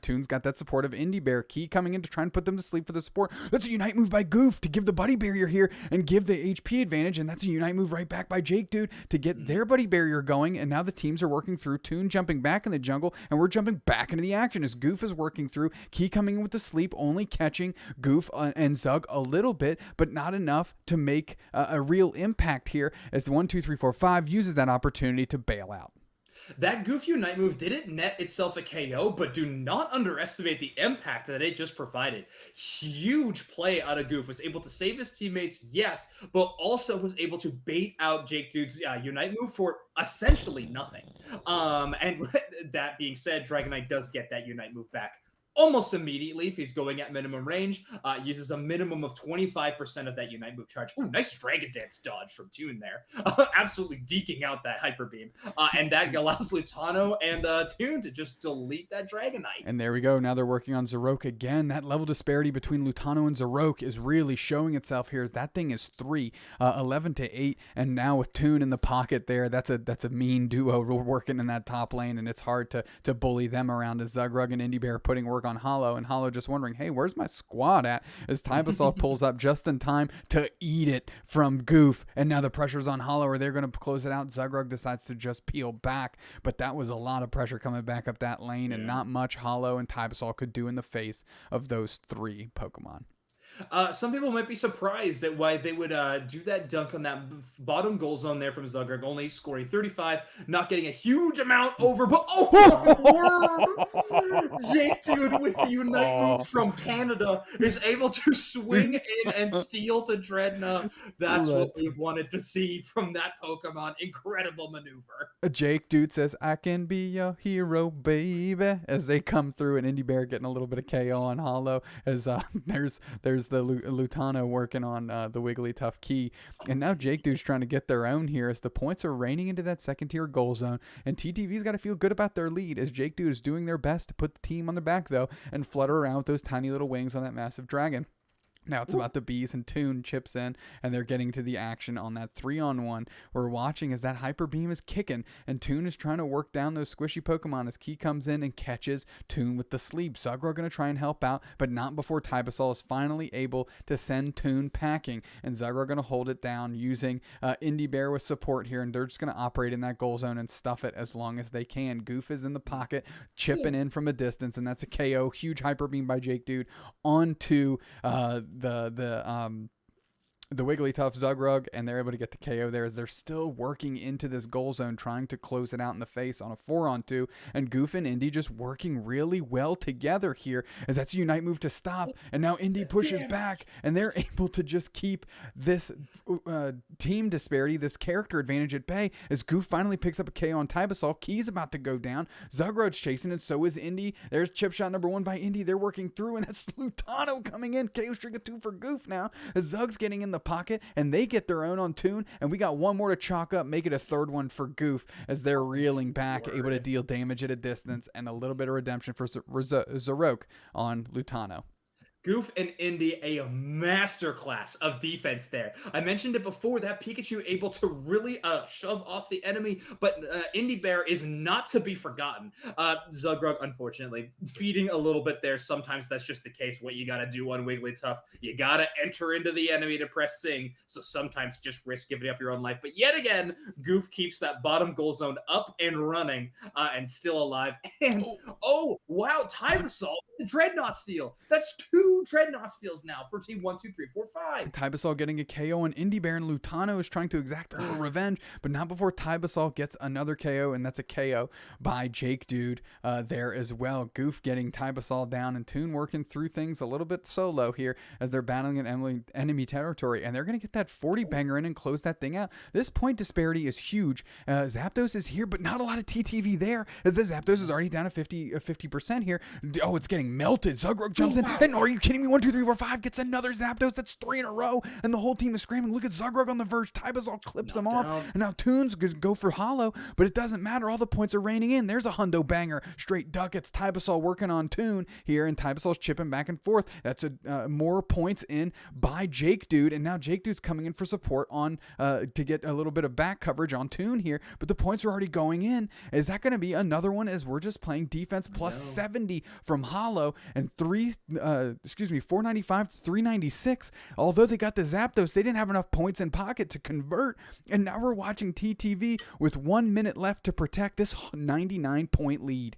[SPEAKER 1] Toon's got that support of Indy Bear. Key coming in to try and put them to sleep for the support. That's a Unite move by Goof to give the Buddy Barrier here and give the HP advantage, and that's a Unite move right back by Jake Dude to get their Buddy Barrier going, and now the teams are working through. Toon jumping back in the jungle, and we're jumping back into the action as Goof is working through. Key coming in with the sleep, only catching Goof and Zug a little bit, but not enough to make a real impact here, as 1, 2, 3, 4, 5 uses that opportunity to bail out.
[SPEAKER 2] That Goof Unite move didn't net itself a KO, but do not underestimate the impact that it just provided. Huge play out of Goof. Was able to save his teammates, yes, but also was able to bait out Jake Dude's Unite move for essentially nothing. And that being said, Dragonite does get that Unite move back almost immediately if he's going at minimum range. Uses a minimum of 25% of that Unite move charge. Ooh, nice Dragon Dance dodge from Toon there. Absolutely deking out that Hyper Beam. And that allows Lutano and Toon to just delete that Dragonite.
[SPEAKER 1] And there we go. Now they're working on Zarok again. That level disparity between Lutano and Zarok is really showing itself here, as that thing is 3, 11 to 8. And now with Toon in the pocket there, that's a mean duo working in that top lane, and it's hard to bully them around, as Zugrug and Indy Bear putting work on Hollow, and Hollow just wondering, hey, where's my squad at? As Tybasol pulls up just in time to eat it from Goof, and now the pressure's on Hollow, or they're going to close it out. Zugrug decides to just peel back, but that was a lot of pressure coming back up that lane, and not much Hollow and Tybasol could do in the face of those 3 Pokemon.
[SPEAKER 2] Some people might be surprised at why they would do that dunk on that bottom goal zone there from Zugrug, only scoring 35, not getting a huge amount over, but Jake Dude with the Unite move from Canada is able to swing in and steal the Dreadnought. That's what we wanted to see from that Pokemon. Incredible maneuver.
[SPEAKER 1] Jake Dude says, I can be your hero, baby, as they come through, and Indy Bear getting a little bit of KO on Hollow, as there's the Lutano working on the Wigglytuff Key, and now Jake Dude's trying to get their own here, as the points are raining into that second tier goal zone, and TTV's got to feel good about their lead, as Jake Dude is doing their best to put the team on their back, though, and flutter around with those tiny little wings on that massive dragon. Now it's about the bees, and Toon chips in, and they're getting to the action on that 3-on-1. We're watching as that Hyper Beam is kicking, and Toon is trying to work down those squishy Pokemon as Key comes in and catches Toon with the sleep. Zugrug going to try and help out, but not before Tybasol is finally able to send Toon packing, and Zugrug going to hold it down using Indy Bear with support here, and they're just going to operate in that goal zone and stuff it as long as they can. Goof is in the pocket, chipping in from a distance, and that's a KO. Huge Hyper Beam by Jake Dude onto the Wigglytuff Zugrug, and they're able to get the KO there as they're still working into this goal zone, trying to close it out in the face on a 4-on-2. And Goof and Indy just working really well together here as that's a Unite move to stop. And now Indy pushes back, and they're able to just keep this team disparity, this character advantage at bay as Goof finally picks up a KO on Tybasol. Key's about to go down. Zugrug's chasing it, so is Indy. There's chip shot number 1 by Indy. They're working through, and that's Lutano coming in. KO streak of 2 for Goof now as Zug's getting in the pocket, and they get their own on Toon, and we got one more to chalk up, make it a third one for Goof as they're reeling back, able to deal damage at a distance, and a little bit of redemption for Zarok on Lutano.
[SPEAKER 2] Goof and Indy, a masterclass of defense there. I mentioned it before, that Pikachu able to really shove off the enemy, but Indy Bear is not to be forgotten. Zugrug, unfortunately, feeding a little bit there. Sometimes that's just the case. What you got to do on Wigglytuff, you got to enter into the enemy to press Sing, so sometimes just risk giving up your own life. But yet again, Goof keeps that bottom goal zone up and running and still alive. And, oh, wow, Tybasol, the Dreadnought steal. That's 2 Dreadnought steals now for team 1, 2, 3, 4, 5.
[SPEAKER 1] Tybasol getting a KO on Indy Bear, and Lutano is trying to exact a little revenge, but not before Tybasol gets another KO, and that's a KO by Jake Dude there as well. Goof getting Tybasol down, and Toon working through things a little bit solo here as they're battling in enemy territory, and they're going to get that 40 banger in and close that thing out. This point disparity is huge. Zapdos is here, but not a lot of TTV there as the Zapdos is already down to 50% here. Oh, it's getting melted. Zugrug jumps in, and are you kidding me? 1, 2, 3, 4, 5 gets another Zapdos. That's 3 in a row, and the whole team is screaming. Look at Zugrug on the verge. Tybasol clips him off, and now Toon's going to go for Hollow, but it doesn't matter. All the points are raining in. There's a hundo banger. Straight ducats. Tybasol working on Toon here, and Tybasol's chipping back and forth. That's more points in by Jake Dude, and now Jake Dude's coming in for support on to get a little bit of back coverage on Toon here, but the points are already going in. Is that going to be another one as we're just playing defense plus 70 from Hollow and 495 to 396. Although they got the Zapdos, they didn't have enough points in pocket to convert, and now we're watching TTV with 1 minute left to protect this 99-point lead.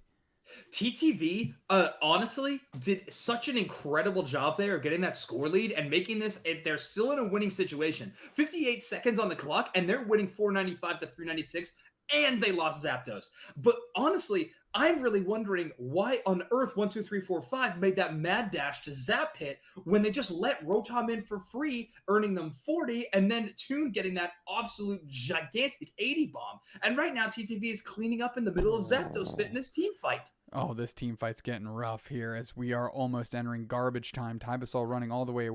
[SPEAKER 2] TTV, honestly, did such an incredible job there of getting that score lead and making this, they're still in a winning situation. 58 seconds on the clock, and they're winning 495 to 396, and they lost Zapdos. But honestly, I'm really wondering why on earth 1, 2, 3, 4, 5 made that mad dash to Zap Hit when they just let Rotom in for free, earning them 40, and then Toon getting that absolute gigantic 80 bomb. And right now, TTV is cleaning up in the middle of Zapdos Fit in this team fight.
[SPEAKER 1] Oh, this team fight's getting rough here as we are almost entering garbage time. Tybasol running all the way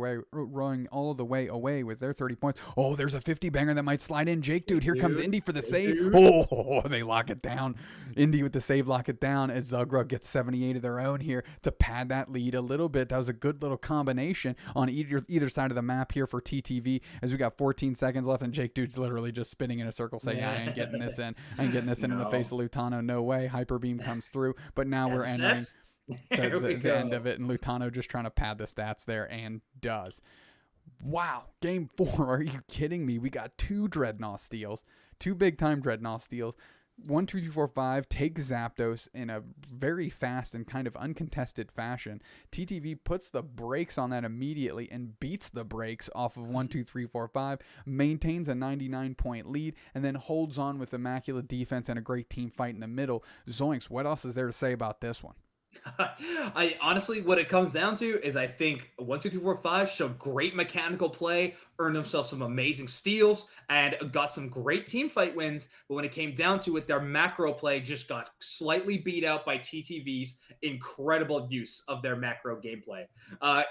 [SPEAKER 1] away with their 30 points. Oh, there's a 50 banger that might slide in. Jake Dude, here comes Indy for the save. Oh, they lock it down. Indy with the save, lock it down as Zugrug gets 78 of their own here to pad that lead a little bit. That was a good little combination on either side of the map here for TTV as we got 14 seconds left, and Jake Dude's literally just spinning in a circle saying, I ain't getting this in. I ain't getting this in the face of Lutano. No way. Hyper Beam comes through, but now we're entering the end of it, and Lutano just trying to pad the stats there and does. Wow, game 4. Are you kidding me? We got 2 Dreadnought steals, 2 big-time Dreadnought steals. 1, 2, 3, 4, 5 take Zapdos in a very fast and kind of uncontested fashion. TTV puts the brakes on that immediately and beats the brakes off of 1, 2, 3, 4, 5, maintains a 99-point lead, and then holds on with immaculate defense and a great team fight in the middle. Zoinks, what else is there to say about this one?
[SPEAKER 2] I honestly, what it comes down to is I think 1, 2, 3, 4, 5 showed great mechanical play, earned themselves some amazing steals, and got some great team fight wins. But when it came down to it, their macro play just got slightly beat out by TTV's incredible use of their macro gameplay.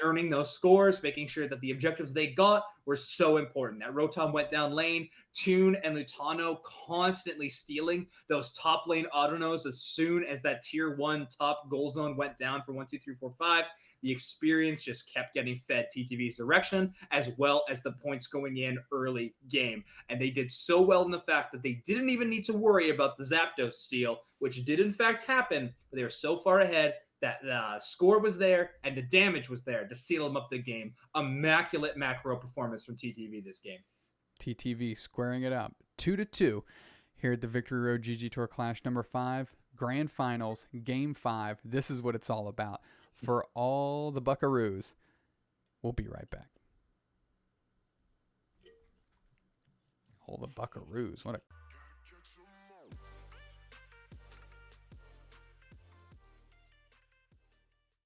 [SPEAKER 2] Earning those scores, making sure that the objectives they got were so important. That Rotom went down lane, Toon and Lutano constantly stealing those top lane autonos as soon as that tier 1 top goal zone went down for 1, 2, 3, 4, 5. The experience just kept getting fed TTV's direction, as well as the points going in early game. And they did so well in the fact that they didn't even need to worry about the Zapdos steal, which did in fact happen, but they were so far ahead that the score was there and the damage was there to seal them up the game. Immaculate macro performance from TTV this game.
[SPEAKER 1] TTV squaring it up 2-2 here at the Victory Road GGTour Clash number 5. Grand Finals, Game 5. This is what it's all about. For all the Buckaroos, we'll be right back. Oh, the Buckaroos. What a